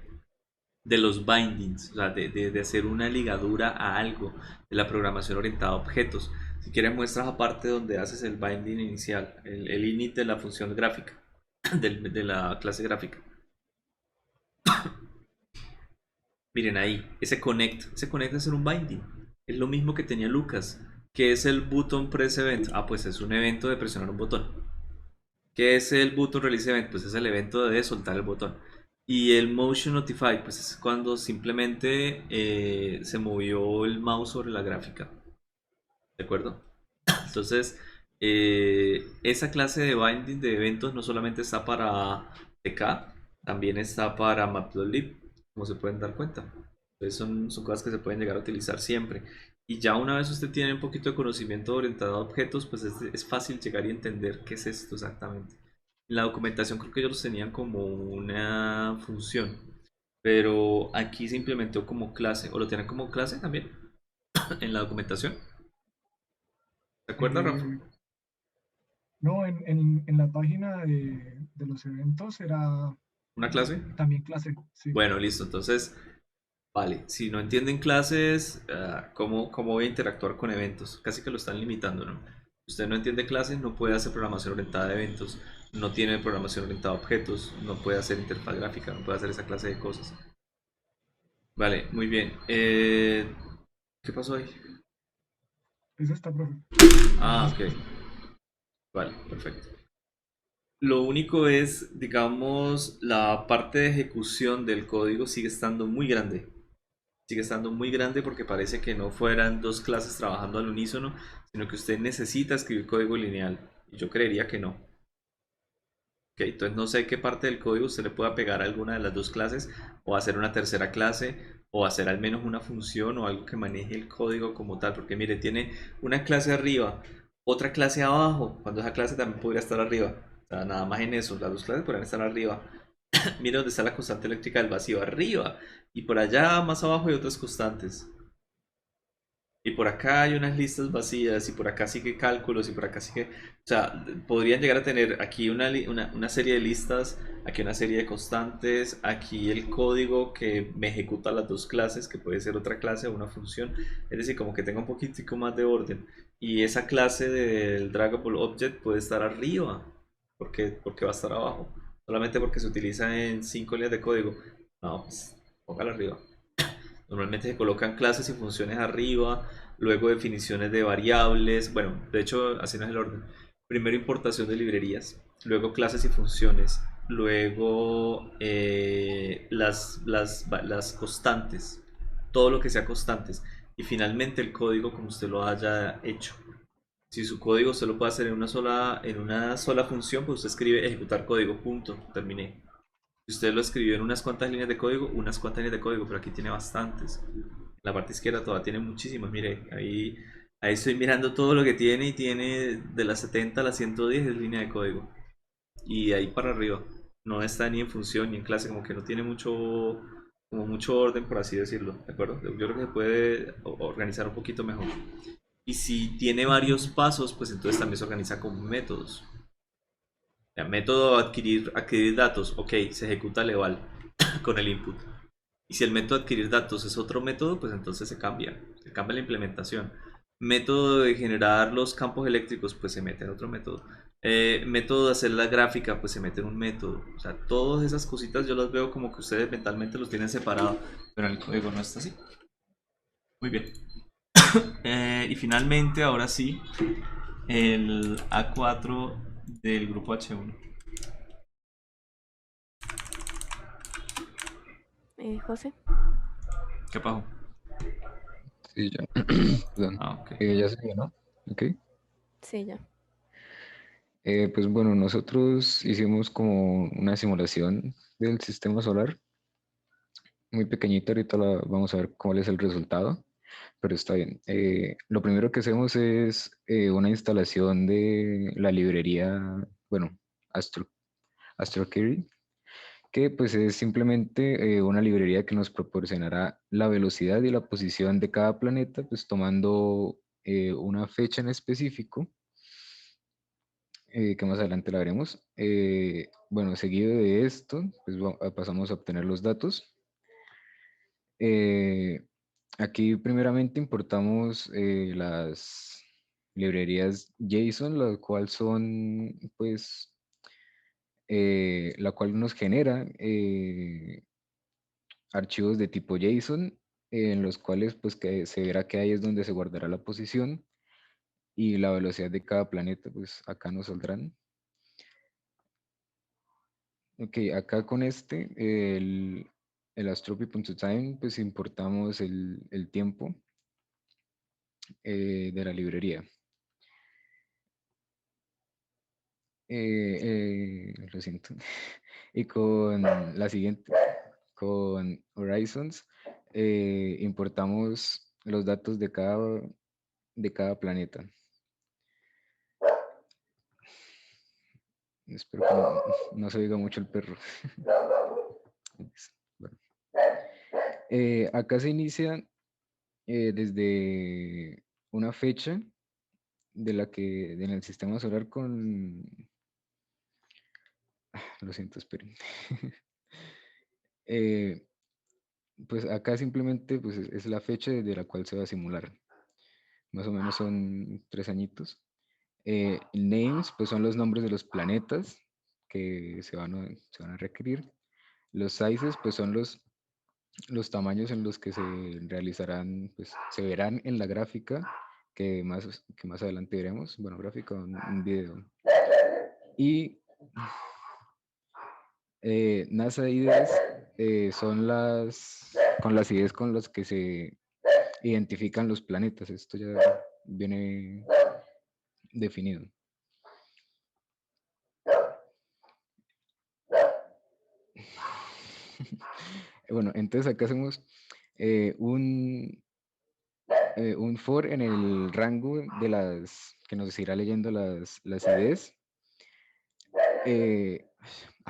de los bindings, o sea, de hacer una ligadura a algo, de la programación orientada a objetos. Si quieres muestras aparte donde haces el binding inicial, el init de la función gráfica, de la clase gráfica. Miren ahí, ese connect es un binding. Es lo mismo que tenía Lucas. ¿Qué es el button press event? Ah, pues es un evento de presionar un botón. ¿Qué es el button release event? Pues es el evento de soltar el botón. Y el motion notify, pues es cuando simplemente se movió el mouse sobre la gráfica. ¿De acuerdo? Entonces, esa clase de binding de eventos no solamente está para TK, también está para Matplotlib, como se pueden dar cuenta. Entonces son cosas que se pueden llegar a utilizar siempre. Y ya una vez usted tiene un poquito de conocimiento orientado a objetos, pues es fácil llegar y entender qué es esto exactamente. En la documentación creo que ellos los tenían como una función, pero aquí se implementó como clase, o lo tienen como clase también en la documentación. ¿Te acuerdas, Rafa? No, en la página de los eventos era ¿Una clase? también clase, sí. Bueno, listo. Entonces, vale, si no entienden clases, ¿cómo voy a interactuar con eventos? Casi que lo están limitando, ¿no? Usted no entiende clases, no puede hacer programación orientada a eventos, no tiene programación orientada a objetos, no puede hacer interfaz gráfica, no puede hacer esa clase de cosas. Vale, muy bien. ¿Qué pasó ahí? Eso está, profe. Ah, ok. Vale, perfecto. Lo único es, digamos, la parte de ejecución del código sigue estando muy grande. Sigue estando muy grande porque parece que no fueran dos clases trabajando al unísono, sino que usted necesita escribir código lineal. Y yo creería que no. Ok, entonces no sé qué parte del código usted le pueda pegar a alguna de las dos clases, o hacer una tercera clase, o hacer al menos una función o algo que maneje el código como tal. Porque mire, tiene una clase arriba, otra clase abajo, cuando esa clase también podría estar arriba. O sea, nada más en eso, las dos clases podrían estar arriba. Mira dónde está la constante eléctrica del vacío, arriba. Y por allá más abajo hay otras constantes. Y por acá hay unas listas vacías, y por acá sigue cálculos, y por acá sigue... O sea, podrían llegar a tener aquí una serie de listas, aquí una serie de constantes, aquí el código que me ejecuta las dos clases, que puede ser otra clase o una función. Es decir, como que tenga un poquitico más de orden. Y esa clase del Draggable Object puede estar arriba. Porque va a estar abajo. Solamente porque se utiliza en 5 líneas de código. No, pues póngala arriba. Normalmente se colocan clases y funciones arriba, luego definiciones de variables. Bueno, de hecho, así no es el orden. Primero importación de librerías, luego clases y funciones, luego las constantes, todo lo que sea constantes, y finalmente el código como usted lo haya hecho. Si su código usted lo puede hacer en una sola función, pues usted escribe ejecutar código, punto, terminé. Si usted lo escribió en unas cuantas líneas de código, unas cuantas líneas de código, pero aquí tiene bastantes. En la parte izquierda todavía tiene muchísimas. Mire, ahí estoy mirando todo lo que tiene, y tiene de las 70 a las 110 es línea de código. Y de ahí para arriba. No está ni en función ni en clase, como que no tiene mucho orden, por así decirlo. ¿De acuerdo? Yo creo que se puede organizar un poquito mejor. Y si tiene varios pasos, pues entonces también se organiza con métodos. Método adquirir datos, ok, se ejecuta leval con el input. Y si el método adquirir datos es otro método, pues entonces se cambia la implementación. Método de generar los campos eléctricos, pues se mete en otro método. Método de hacer la gráfica, pues se mete en un método. O sea, todas esas cositas yo las veo como que ustedes mentalmente los tienen separado, pero en el código no está así. Muy bien. Y finalmente, ahora sí, el A4 del grupo H1. José. ¿Qué pasó? Sí, ya. Perdón. Ah, ok. Ya se vio, ¿no? Ok. Sí, ya. Pues bueno, nosotros hicimos como una simulación del sistema solar, muy pequeñita, ahorita vamos a ver cuál es el resultado, pero está bien. Lo primero que hacemos es una instalación de la librería, bueno, AstroQuery, que pues es simplemente una librería que nos proporcionará la velocidad y la posición de cada planeta, pues tomando una fecha en específico, que más adelante la veremos. Bueno, seguido de esto, pues pasamos a obtener los datos. Aquí primeramente importamos las librerías JSON, la cual son, pues, la cual nos genera archivos de tipo JSON, en los cuales pues que se verá que ahí es donde se guardará la posición y la velocidad de cada planeta, pues acá nos saldrán. Ok, acá con el astropy.time, pues importamos el tiempo de la librería. Lo siento. Y con la siguiente, con Horizons, importamos los datos de cada planeta. Espero que no se oiga mucho el perro. Bueno. Acá se inicia desde una fecha de la que en el sistema solar con... Lo siento, esperen. Pues acá simplemente pues, es la fecha desde la cual se va a simular. Más o menos son 3 añitos. Names, pues son los nombres de los planetas que se van a requerir. Los sizes, pues son los tamaños en los que se realizarán, pues se verán en la gráfica que más adelante veremos. Bueno, gráfica, un video. Y NASA IDs son con las IDs con las que se identifican los planetas. Esto ya viene definido. Bueno, entonces acá hacemos un for en el rango de que nos irá leyendo las IDs.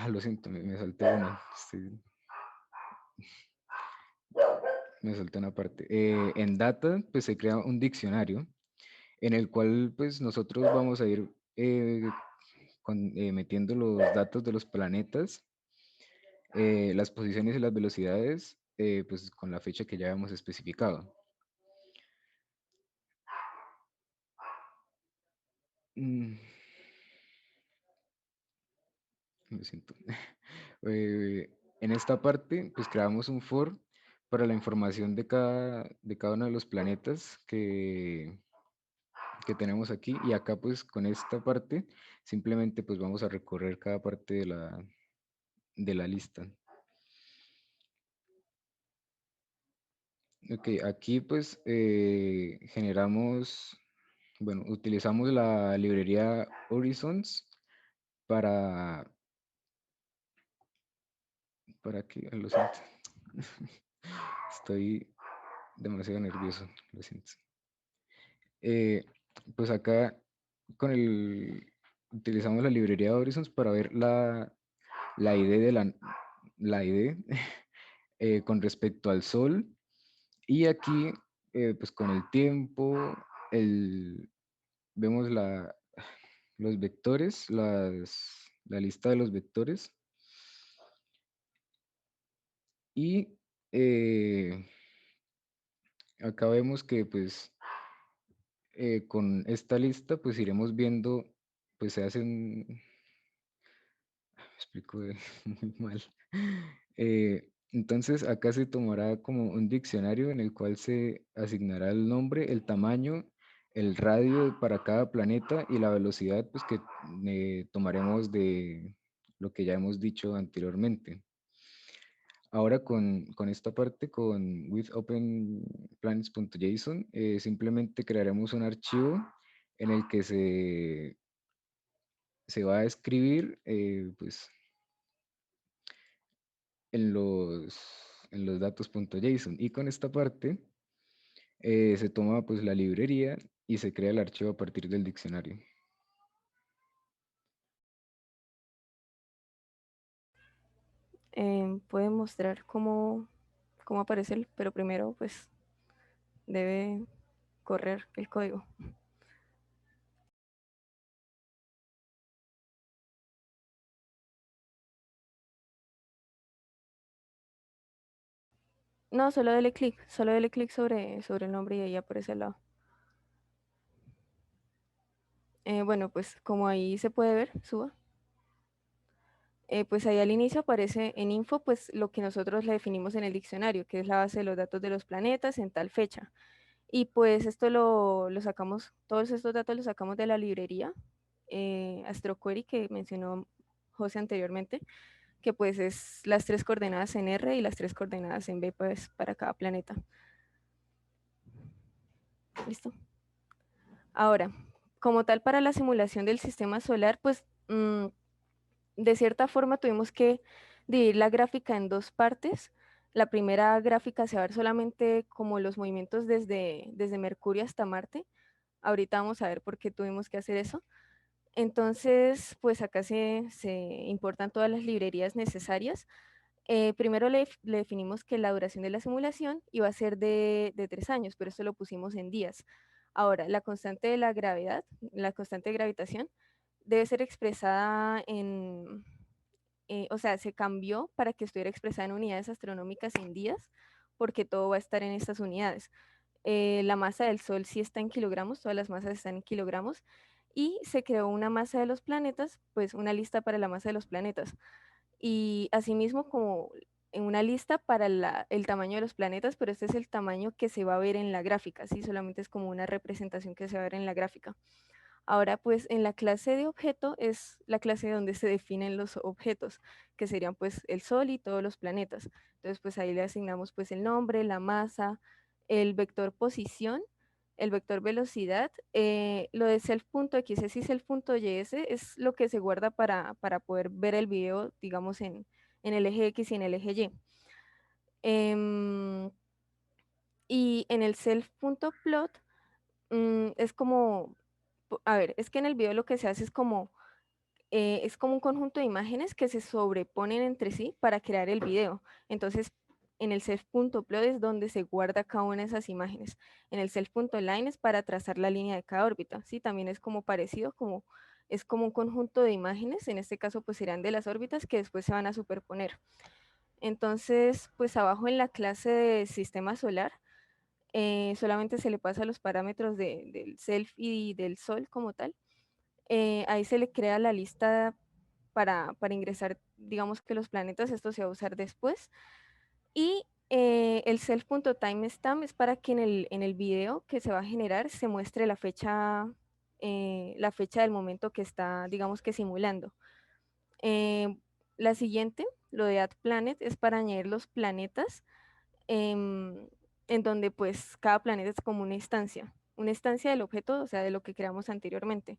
Lo siento, me salté una. Me salté una parte. En data, pues se crea un diccionario en el cual pues nosotros vamos a ir metiendo los datos de los planetas, las posiciones y las velocidades, pues con la fecha que ya habíamos especificado. Lo siento. En esta parte, pues creamos un for para la información de cada uno de los planetas que tenemos aquí, y acá pues con esta parte simplemente pues vamos a recorrer cada parte de la lista. Ok, aquí pues utilizamos la librería Horizons para que, lo siento, estoy demasiado nervioso, lo siento. Pues acá utilizamos la librería Horizons para ver la ID la ID con respecto al Sol, y aquí pues con el tiempo vemos los vectores, la lista de los vectores, y acá vemos que pues con esta lista pues iremos viendo, pues se hacen, me explico muy mal. Entonces acá se tomará como un diccionario en el cual se asignará el nombre, el tamaño, el radio para cada planeta y la velocidad pues que tomaremos de lo que ya hemos dicho anteriormente. Ahora con esta parte, con with openplanets.json, simplemente crearemos un archivo en el que se va a escribir pues en los datos.json, y con esta parte se toma pues la librería y se crea el archivo a partir del diccionario. Puede mostrar cómo aparece, pero primero pues debe correr el código. No, solo dele clic sobre el nombre y ahí aparece al lado. Bueno, pues como ahí se puede ver, suba. Pues ahí al inicio aparece en info, pues lo que nosotros le definimos en el diccionario, que es la base de los datos de los planetas en tal fecha. Y pues esto lo sacamos, todos estos datos los sacamos de la librería AstroQuery que mencionó José anteriormente, que pues es las 3 coordenadas en R y las 3 coordenadas en B pues para cada planeta. ¿Listo? Ahora, como tal para la simulación del sistema solar, pues de cierta forma tuvimos que dividir la gráfica en 2 partes. La primera gráfica se va a ver solamente como los movimientos desde Mercurio hasta Marte. Ahorita vamos a ver por qué tuvimos que hacer eso. Entonces, pues acá se importan todas las librerías necesarias. Primero le definimos que la duración de la simulación iba a ser de 3 años, pero esto lo pusimos en días. Ahora, la constante de la gravedad, la constante de gravitación, debe ser expresada o sea, se cambió para que estuviera expresada en unidades astronómicas en días, porque todo va a estar en estas unidades. La masa del Sol sí está en kilogramos, todas las masas están en kilogramos, y se creó una masa de los planetas, pues una lista para la masa de los planetas. Y asimismo como en una lista para el tamaño de los planetas, pero este es el tamaño que se va a ver en la gráfica, ¿sí? Solamente es como una representación que se va a ver en la gráfica. Ahora, pues en la clase de objeto es la clase donde se definen los objetos, que serían pues el Sol y todos los planetas. Entonces, pues ahí le asignamos pues el nombre, la masa, el vector posición, el vector velocidad, lo de self.x y self.ys es lo que se guarda para poder ver el video, digamos, en el eje X y en el eje Y. Y en el self.plot es como, a ver, es que en el video lo que se hace es como un conjunto de imágenes que se sobreponen entre sí para crear el video. Entonces, en el self.plot es donde se guarda cada una de esas imágenes. En el self.line es para trazar la línea de cada órbita. Sí, también es como parecido, es como un conjunto de imágenes. En este caso, pues serán de las órbitas que después se van a superponer. Entonces, pues abajo en la clase de sistema solar, solamente se le pasa los parámetros del self y del sol como tal. Ahí se le crea la lista para ingresar, digamos que los planetas, esto se va a usar después. Y el self.timestamp es para que en el video que se va a generar se muestre la fecha del momento que está, digamos que simulando. La siguiente, lo de add planet, es para añadir los planetas en donde pues cada planeta es como una instancia del objeto, o sea, de lo que creamos anteriormente.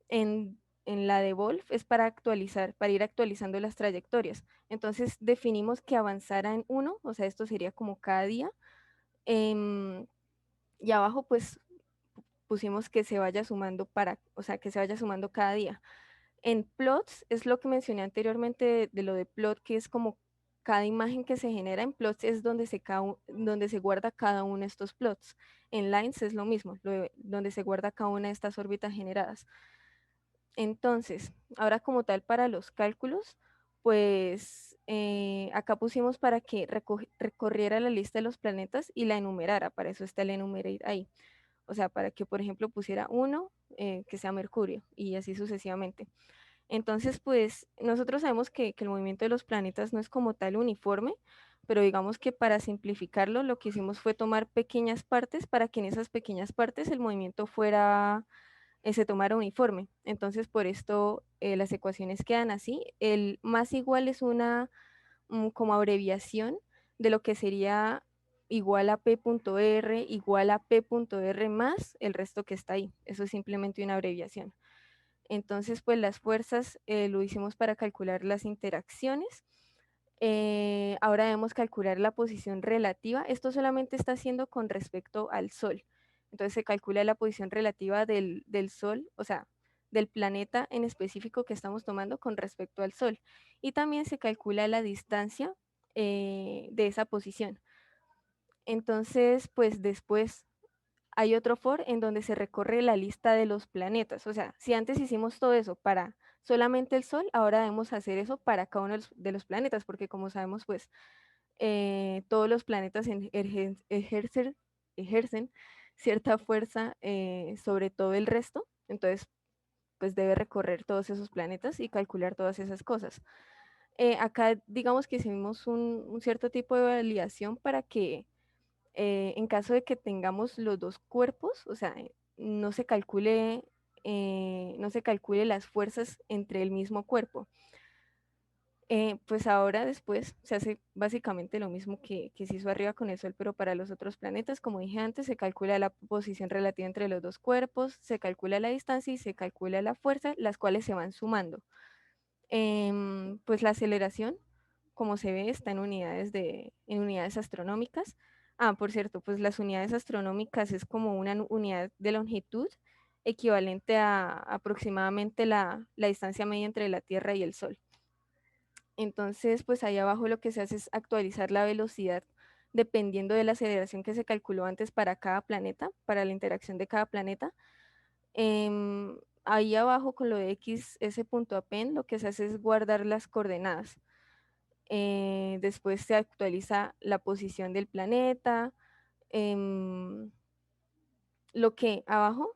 En la de Wolf es para actualizar, para ir actualizando las trayectorias. Entonces definimos que avanzara en 1, o sea, esto sería como cada día. Y abajo pues pusimos que se vaya sumando o sea, que se vaya sumando cada día. En plots es lo que mencioné anteriormente de lo de plot, que es como cada imagen que se genera en plots es donde se guarda cada uno de estos plots. En lines es lo mismo, donde se guarda cada una de estas órbitas generadas. Entonces, ahora como tal para los cálculos, pues acá pusimos para que recorriera la lista de los planetas y la enumerara, para eso está el enumerate ahí. o sea, para que, por ejemplo, pusiera uno, que sea Mercurio, y así sucesivamente. Entonces, pues nosotros sabemos que el movimiento de los planetas no es como tal uniforme, pero digamos que para simplificarlo, lo que hicimos fue tomar pequeñas partes para que en esas pequeñas partes el movimiento fuera, se tomara uniforme. Entonces, por esto las ecuaciones quedan así. El más igual es una como abreviación de lo que sería igual a P.R igual a P.R más el resto que está ahí. Eso es simplemente una abreviación. Entonces, pues las fuerzas lo hicimos para calcular las interacciones. Ahora debemos calcular la posición relativa. Esto solamente está haciendo con respecto al Sol. Entonces se calcula la posición relativa del Sol, o sea, del planeta en específico que estamos tomando con respecto al Sol. Y también se calcula la distancia de esa posición. Entonces, pues después hay otro for en donde se recorre la lista de los planetas. O sea, si antes hicimos todo eso para solamente el Sol, ahora debemos hacer eso para cada uno de los planetas, porque como sabemos, pues todos los planetas ejercen cierta fuerza sobre todo el resto. Entonces, pues debe recorrer todos esos planetas y calcular todas esas cosas. Acá digamos que hicimos un cierto tipo de validación para que en caso de que tengamos los dos cuerpos, o sea, no se calcule, no se calcule las fuerzas entre el mismo cuerpo. Pues ahora después se hace básicamente lo mismo que se hizo arriba con el Sol, pero para los otros planetas, como dije antes, se calcula la posición relativa entre los dos cuerpos, se calcula la distancia y se calcula la fuerza, las cuales se van sumando. Pues la aceleración, como se ve, está en unidades astronómicas. Ah, por cierto, pues las unidades astronómicas es como una unidad de longitud equivalente a aproximadamente la distancia media entre la Tierra y el Sol. Entonces, pues ahí abajo lo que se hace es actualizar la velocidad dependiendo de la aceleración que se calculó antes para cada planeta, para la interacción de cada planeta. Ahí abajo con lo de xs.append lo que se hace es guardar las coordenadas. Después se actualiza la posición del planeta. Lo que abajo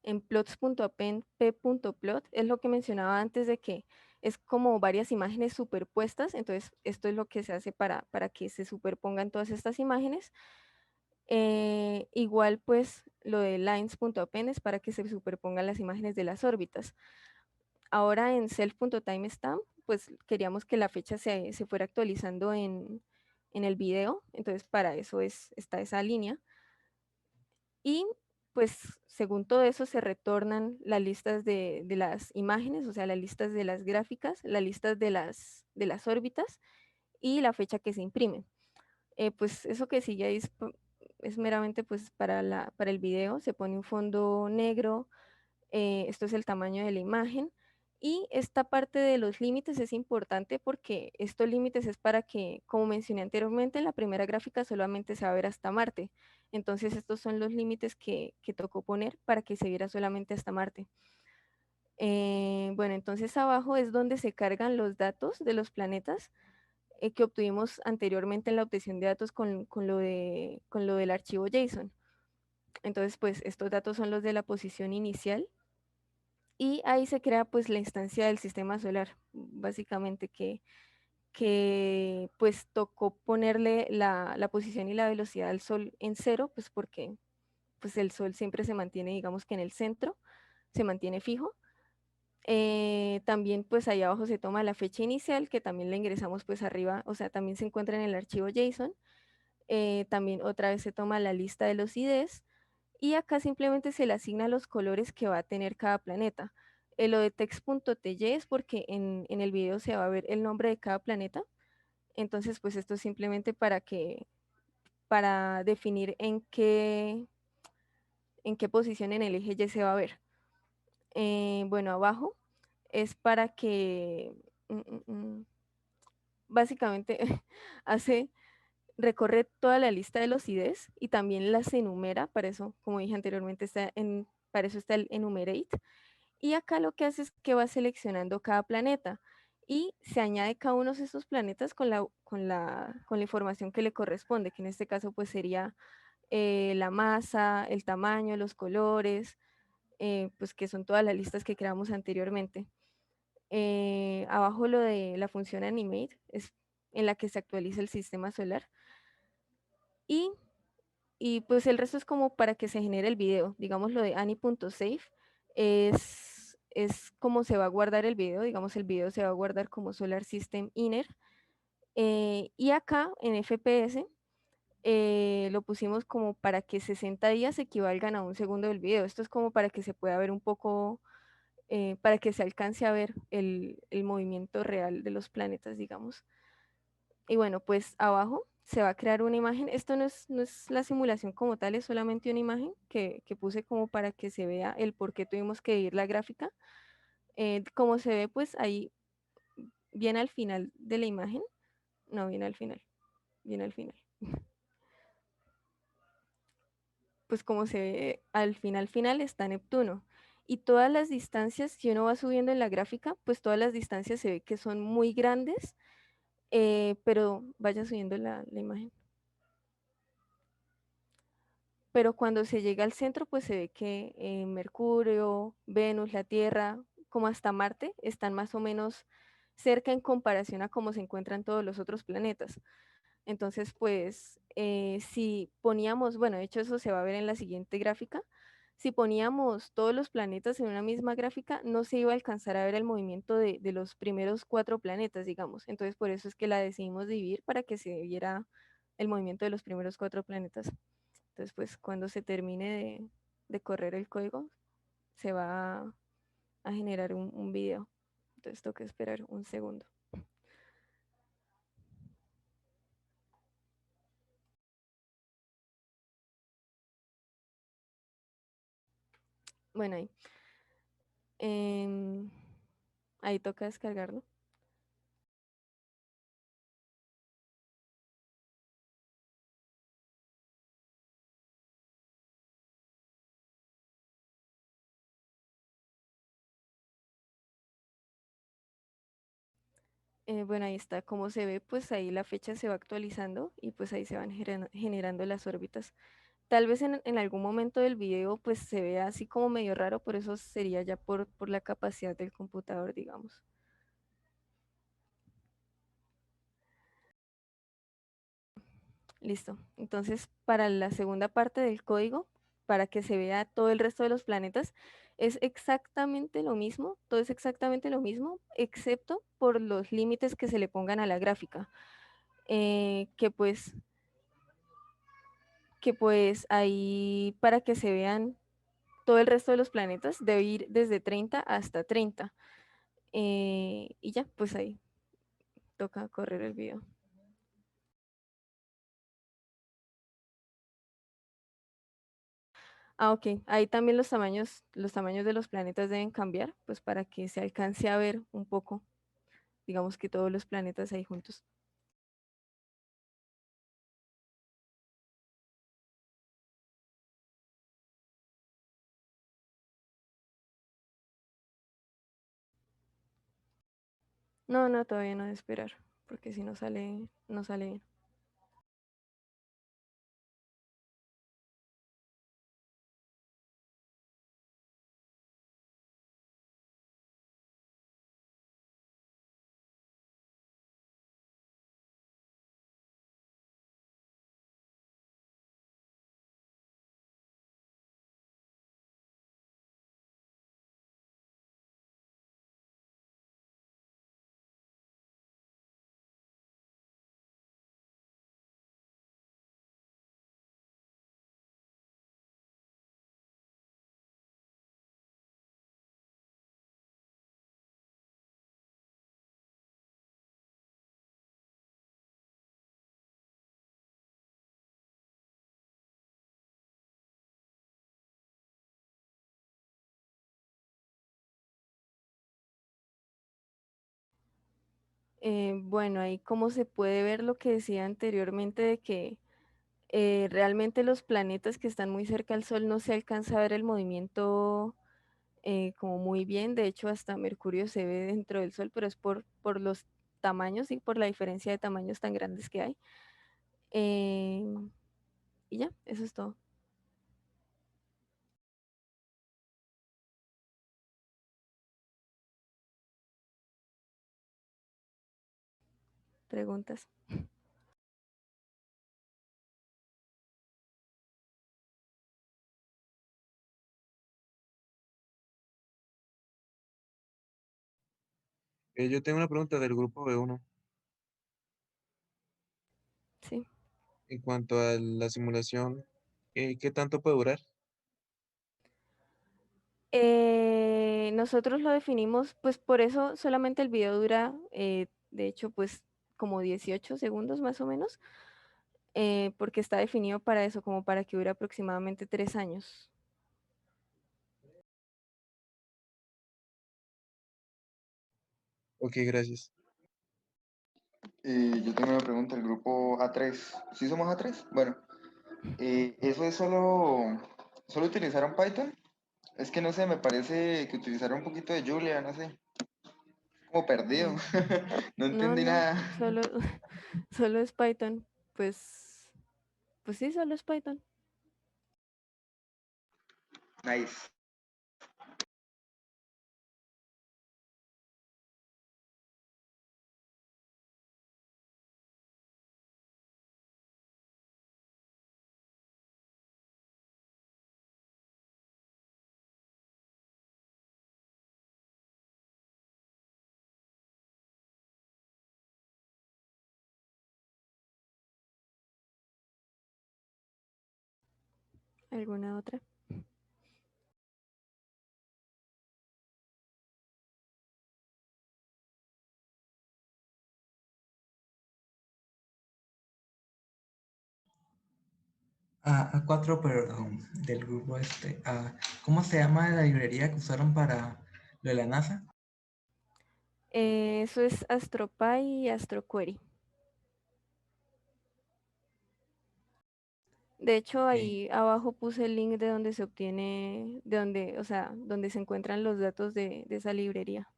en plots.append p.plot es lo que mencionaba antes de que es como varias imágenes superpuestas. Entonces esto es lo que se hace para que se superpongan todas estas imágenes. Igual pues lo de lines.append es para que se superpongan las imágenes de las órbitas. Ahora en self.timestamp pues queríamos que la fecha se fuera actualizando en el video. Entonces para eso está esa línea. Y pues según todo eso se retornan las listas de las imágenes, o sea, las listas de las gráficas, las listas de las órbitas y la fecha que se imprimen. Pues eso que sigue ahí es meramente pues para el video, se pone un fondo negro, esto es el tamaño de la imagen. Y esta parte de los límites es importante porque estos límites es para que, como mencioné anteriormente, en la primera gráfica solamente se va a ver hasta Marte. Entonces estos son los límites que tocó poner para que se viera solamente hasta Marte. Bueno, entonces abajo es donde se cargan los datos de los planetas que obtuvimos anteriormente en la obtención de datos con lo del archivo JSON. Entonces, pues estos datos son los de la posición inicial. Y ahí se crea pues la instancia del sistema solar, básicamente que pues tocó ponerle la posición y la velocidad del Sol en 0, pues porque pues el Sol siempre se mantiene, digamos que en el centro, se mantiene fijo. También pues ahí abajo se toma la fecha inicial, que también la ingresamos pues arriba, o sea, también se encuentra en el archivo JSON. También otra vez se toma la lista de los IDs. Y acá simplemente se le asigna los colores que va a tener cada planeta. Lo de text.tg es porque en el video se va a ver el nombre de cada planeta. Entonces, pues esto es simplemente para definir en qué posición en el eje Y se va a ver. Bueno, abajo es para que básicamente recorre toda la lista de los IDs y también las enumera. Para eso, como dije anteriormente, para eso está el enumerate. Y acá lo que hace es que va seleccionando cada planeta y se añade cada uno de esos planetas con la información que le corresponde, que en este caso pues sería la masa, el tamaño, los colores, pues que son todas las listas que creamos anteriormente. Abajo lo de la función animate es en la que se actualiza el sistema solar. Y pues el resto es como para que se genere el video. Digamos lo de ani.save es como se va a guardar el video. Digamos el video se va a guardar como Solar System Inner. Y acá en FPS lo pusimos como para que 60 días equivalgan a un segundo del video. Esto es como para que se pueda ver un poco, para que se alcance a ver el movimiento real de los planetas, digamos. Y bueno, pues abajo se va a crear una imagen. Esto no es la simulación como tal, es solamente una imagen que puse como para que se vea el por qué tuvimos que ir la gráfica. Como se ve, pues ahí viene al final de la imagen. No, viene al final. Viene al final. Pues como se ve al final está Neptuno. Y todas las distancias, si uno va subiendo en la gráfica, pues todas las distancias se ve que son muy grandes, pero vaya subiendo la imagen. Pero cuando se llega al centro, pues se ve que Mercurio, Venus, la Tierra, como hasta Marte, están más o menos cerca en comparación a cómo se encuentran todos los otros planetas. Entonces, pues, si poníamos, bueno, de hecho eso se va a ver en la siguiente gráfica, si poníamos todos los planetas en una misma gráfica, no se iba a alcanzar a ver el movimiento de los primeros 4 planetas, digamos. Entonces, por eso es que la decidimos dividir para que se viera el movimiento de los primeros 4 planetas. Entonces, pues, cuando se termine de correr el código, se va a generar un video. Entonces, toca esperar un segundo. Bueno, em, ahí toca descargarlo. Bueno, ahí está como se ve, pues ahí la fecha se va actualizando y pues ahí se van generando las órbitas. Tal vez en algún momento del video pues se vea así como medio raro, por eso sería ya por la capacidad del computador, digamos. Listo. Entonces, para la segunda parte del código, para que se vea todo el resto de los planetas, es exactamente lo mismo, todo es exactamente lo mismo, excepto por los límites que se le pongan a la gráfica. Que pues ahí para que se vean todo el resto de los planetas debe ir desde 30 hasta 30. Y ya, pues ahí toca correr el video. Ah, ok. Ahí también los tamaños de los planetas deben cambiar, pues para que se alcance a ver un poco, digamos que todos los planetas ahí juntos. No, no, todavía no de esperar, porque si no sale, no sale bien. Bueno, ahí como se puede ver lo que decía anteriormente de que realmente los planetas que están muy cerca al Sol no se alcanza a ver el movimiento como muy bien. De hecho, hasta Mercurio se ve dentro del Sol, pero es por los tamaños y por la diferencia de tamaños tan grandes que hay. Y ya, eso es todo. Preguntas. Yo tengo una pregunta del grupo B1. Sí. En cuanto a la simulación, ¿qué tanto puede durar? Nosotros lo definimos, pues por eso solamente el video dura, de hecho, pues como 18 segundos más o menos, porque está definido para eso, como para que dure aproximadamente 3 años. Ok, gracias. Yo tengo una pregunta, el grupo A3. ¿Sí somos A3? Bueno, ¿eso es solo utilizaron Python? Es que no sé, me parece que utilizaron un poquito de Julia, no sé. Como perdido. Mm, No No, entendí no, nada. solo, solo es Python. Pues sí, solo es Python. Nice. ¿Alguna otra? A4, perdón, del grupo ¿cómo se llama la librería que usaron para lo de la NASA? Eso es AstroPy y AstroQuery. De hecho, ahí abajo puse el link de donde se obtiene, de donde, o sea, donde se encuentran los datos de esa librería.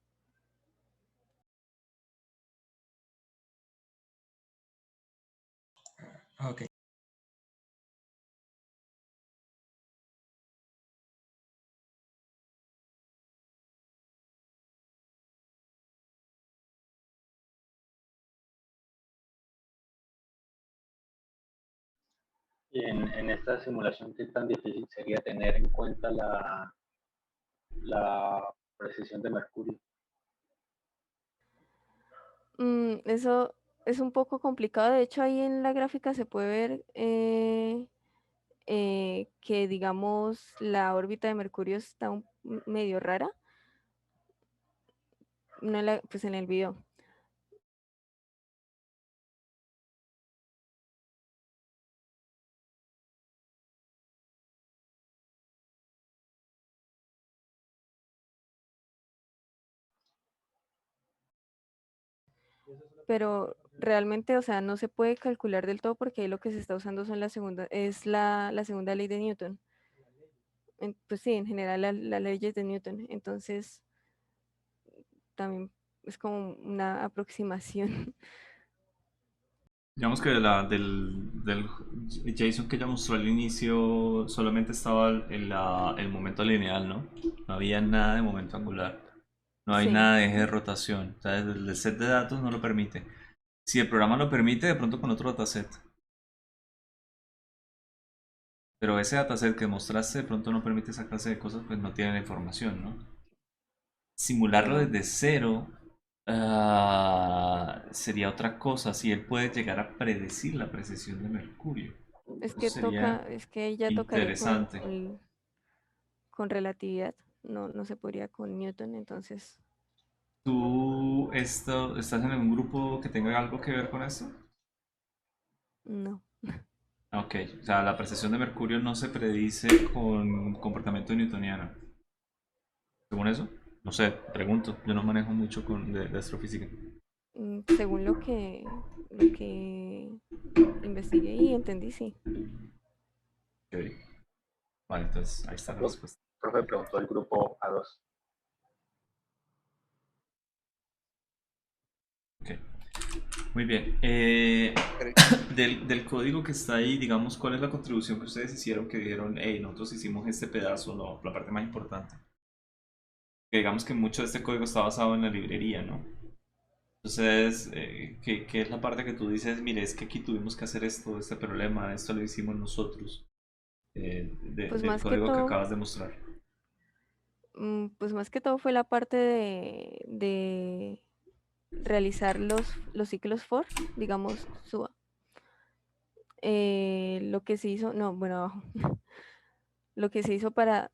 Ok. Y en esta simulación, ¿qué tan difícil sería tener en cuenta la precisión de Mercurio? Eso es un poco complicado. De hecho, ahí en la gráfica se puede ver que, digamos, la órbita de Mercurio está medio rara. No pues en el video. Pero realmente, o sea, no se puede calcular del todo porque ahí lo que se está usando son la segunda ley de Newton. Pues sí, en general las leyes de Newton. Entonces, también es como una aproximación. Digamos que del JSON que ya mostró al inicio solamente estaba el momento lineal, ¿no? No había nada de momento angular. No hay Sí. nada de eje de rotación. O sea, el set de datos no lo permite. Si el programa lo permite, de pronto con otro dataset. Pero ese dataset que mostraste de pronto no permite esa clase de cosas, pues no tiene la información, ¿no? Simularlo No, desde cero sería otra cosa. Si él puede llegar a predecir la precesión de Mercurio. es Eso que sería es que ya tocaría interesante. con relatividad. No, no se podría con Newton, entonces. ¿Tú estás en algún grupo que tenga algo que ver con esto? No. Ok, o sea, la precesión de Mercurio no se predice con comportamiento newtoniano. ¿Según eso? No sé, pregunto. Yo no manejo mucho de astrofísica. Según lo que investigué y entendí, sí. Ok. Vale, entonces ahí está la respuesta. Profe preguntó el grupo A2. Ok. Muy bien. Del código que está ahí, digamos, ¿cuál es la contribución que ustedes hicieron que dijeron, hey, nosotros hicimos este pedazo, la parte más importante? Que digamos que mucho de este código está basado en la librería, ¿no? Entonces, ¿qué es la parte que tú dices, mire, es que aquí tuvimos que hacer esto, este problema, esto lo hicimos nosotros, Pues del más que código que todo, acabas de mostrar? pues más que todo fue la parte de realizar los ciclos for, digamos, suba. Lo que se hizo, no, bueno, abajo. Lo que se hizo para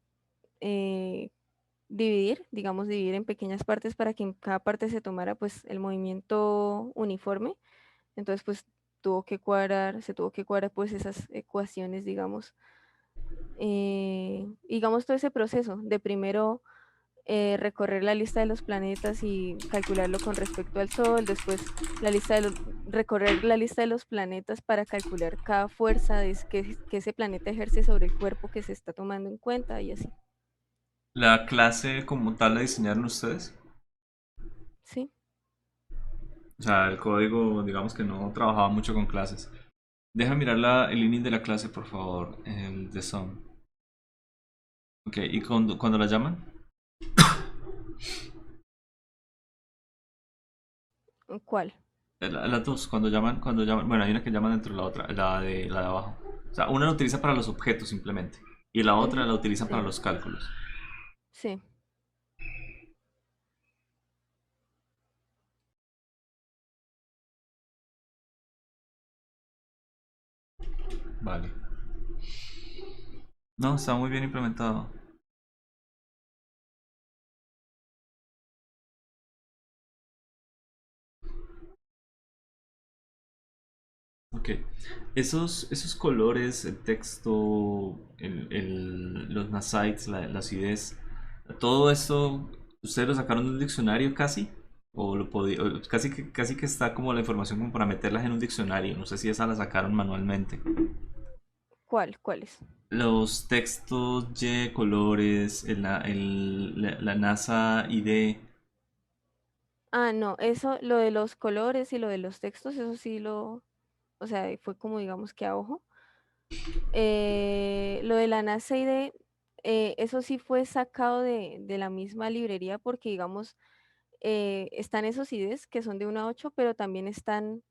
dividir, digamos, dividir en pequeñas partes para que en cada parte se tomara pues el movimiento uniforme. Entonces pues se tuvo que cuadrar pues esas ecuaciones, digamos. Digamos todo ese proceso de primero recorrer la lista de los planetas y calcularlo con respecto al Sol, después recorrer la lista de los planetas para calcular cada fuerza que ese planeta ejerce sobre el cuerpo que se está tomando en cuenta y así. ¿La clase como tal la diseñaron ustedes? Sí. O sea, el código, digamos que no trabajaba mucho con clases. Deja mirar el init de la clase, por favor, el de Sum. Ok, ¿y cuando la llaman? ¿Cuál? Las dos, cuando llaman, bueno, hay una que llaman dentro de la otra, la de abajo. O sea, una la utiliza para los objetos simplemente, y la otra la utilizan para Sí. los cálculos. Sí. Vale. No, está muy bien implementado. Ok. Esos colores, el texto, los nasites, la acidez, todo esto, ¿ustedes lo sacaron de un diccionario casi? O casi que está como la información como para meterlas en un diccionario. No sé si esa la sacaron manualmente. ¿Cuáles? Los textos, Y, colores, la NASA ID. Ah, no, eso, lo de los colores y lo de los textos, eso sí o sea, fue como digamos que a ojo. Lo de la NASA ID, eso sí fue sacado de la misma librería porque digamos, están esos IDs que son de 1 a 8, pero también están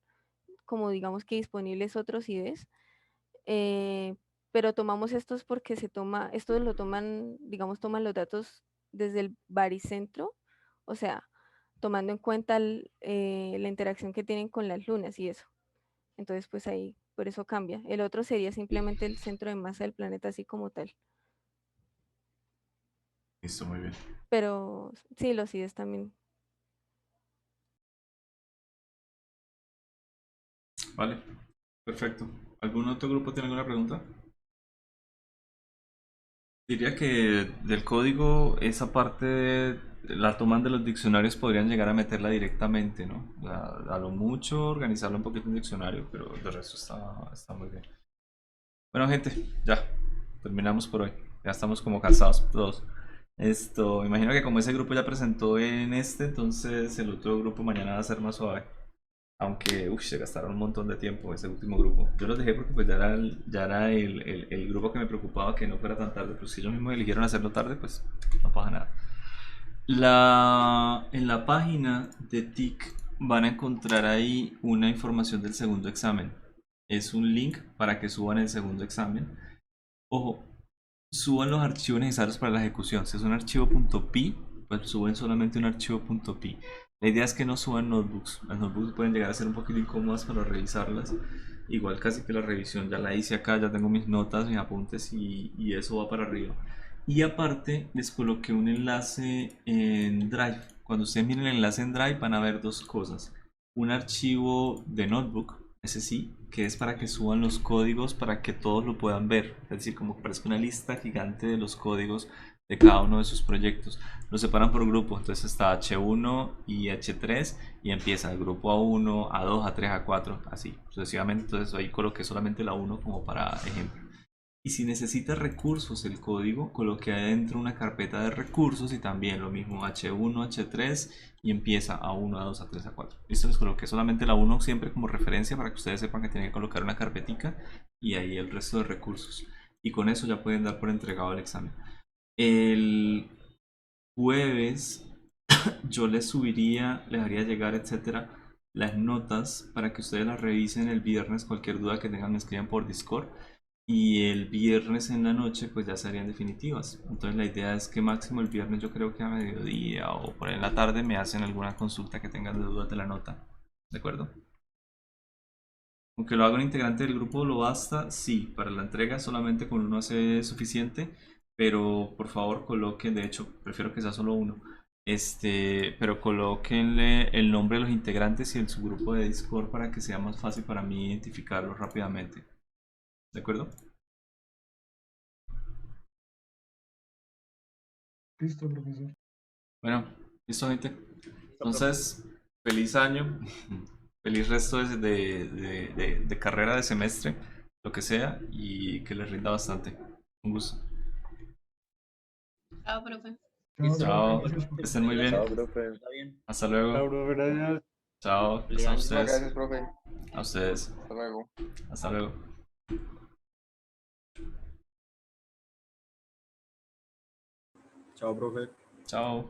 como digamos que disponibles otros IDs. Pero tomamos estos porque estos lo toman, digamos, toman los datos desde el baricentro, o sea, tomando en cuenta la interacción que tienen con las lunas y eso. Entonces, pues ahí, por eso cambia. El otro sería simplemente el centro de masa del planeta así como tal. Listo, muy bien. Pero sí, los IDs también. Vale, perfecto. ¿Algún otro grupo tiene alguna pregunta? Diría que del código, esa parte la toman de los diccionarios, podrían llegar a meterla directamente, ¿no? A lo mucho organizarlo un poquito en diccionario, pero de resto está muy bien. Bueno, gente, ya terminamos por hoy. Ya estamos como cansados todos. Me imagino que como ese grupo ya presentó en entonces el otro grupo mañana va a ser más suave. Aunque se gastaron un montón de tiempo ese último grupo. Yo los dejé porque pues ya era el grupo que me preocupaba que no fuera tan tarde. Pero si ellos mismos eligieron hacerlo tarde, pues no pasa nada. En la página de TIC van a encontrar ahí una información del segundo examen. Es un link para que suban el segundo examen. Ojo, suban los archivos necesarios para la ejecución. Si es un archivo .py, pues suben solamente un archivo .py. La idea es que no suban notebooks. Las notebooks pueden llegar a ser un poquito incómodas para revisarlas. Igual casi que la revisión ya la hice acá, ya tengo mis notas, mis apuntes y eso va para arriba. Y aparte les coloqué un enlace en Drive. Cuando ustedes miren el enlace en Drive van a ver dos cosas. Un archivo de notebook, ese sí, que es para que suban los códigos para que todos lo puedan ver. Es decir, como que parezca una lista gigante de los códigos de cada uno de sus proyectos. Lo separan por grupo, entonces está H1 y H3 y empieza el grupo A1, A2, A3, A4, así sucesivamente. Entonces ahí coloqué solamente la 1 como para ejemplo. Y si necesita recursos el código, coloque adentro una carpeta de recursos y también lo mismo H1, H3 y empieza A1, A2, A3, A4. Listo, les coloqué solamente la 1 siempre como referencia para que ustedes sepan que tienen que colocar una carpetica y ahí el resto de recursos. Y con eso ya pueden dar por entregado el examen. El jueves yo les subiría, les haría llegar, etcétera, las notas para que ustedes las revisen el viernes. Cualquier duda que tengan me escriban por Discord. Y el viernes en la noche pues ya serían definitivas. Entonces la idea es que máximo el viernes, yo creo que a mediodía o por ahí en la tarde, me hacen alguna consulta que tengan de dudas de la nota. ¿De acuerdo? Aunque lo haga un integrante del grupo, ¿lo basta? Sí, para la entrega solamente con uno hace suficiente, pero por favor coloquen, de hecho prefiero que sea solo uno, pero colóquenle el nombre de los integrantes y el subgrupo de Discord para que sea más fácil para mí identificarlos rápidamente. ¿De acuerdo? Listo, profesor. Bueno, listo, gente. Entonces, feliz año, feliz resto de carrera, de semestre, lo que sea, y que les rinda bastante. Un gusto. Chao, profe. Chao, Gracias, que estén muy bien. Chao, profe. Está bien. Hasta luego. Chao, profe, gracias. Chao, Feliz a año. Muchísimas ustedes. gracias, profe. A ustedes. Hasta luego. Hasta luego. Chao, profe. Chao.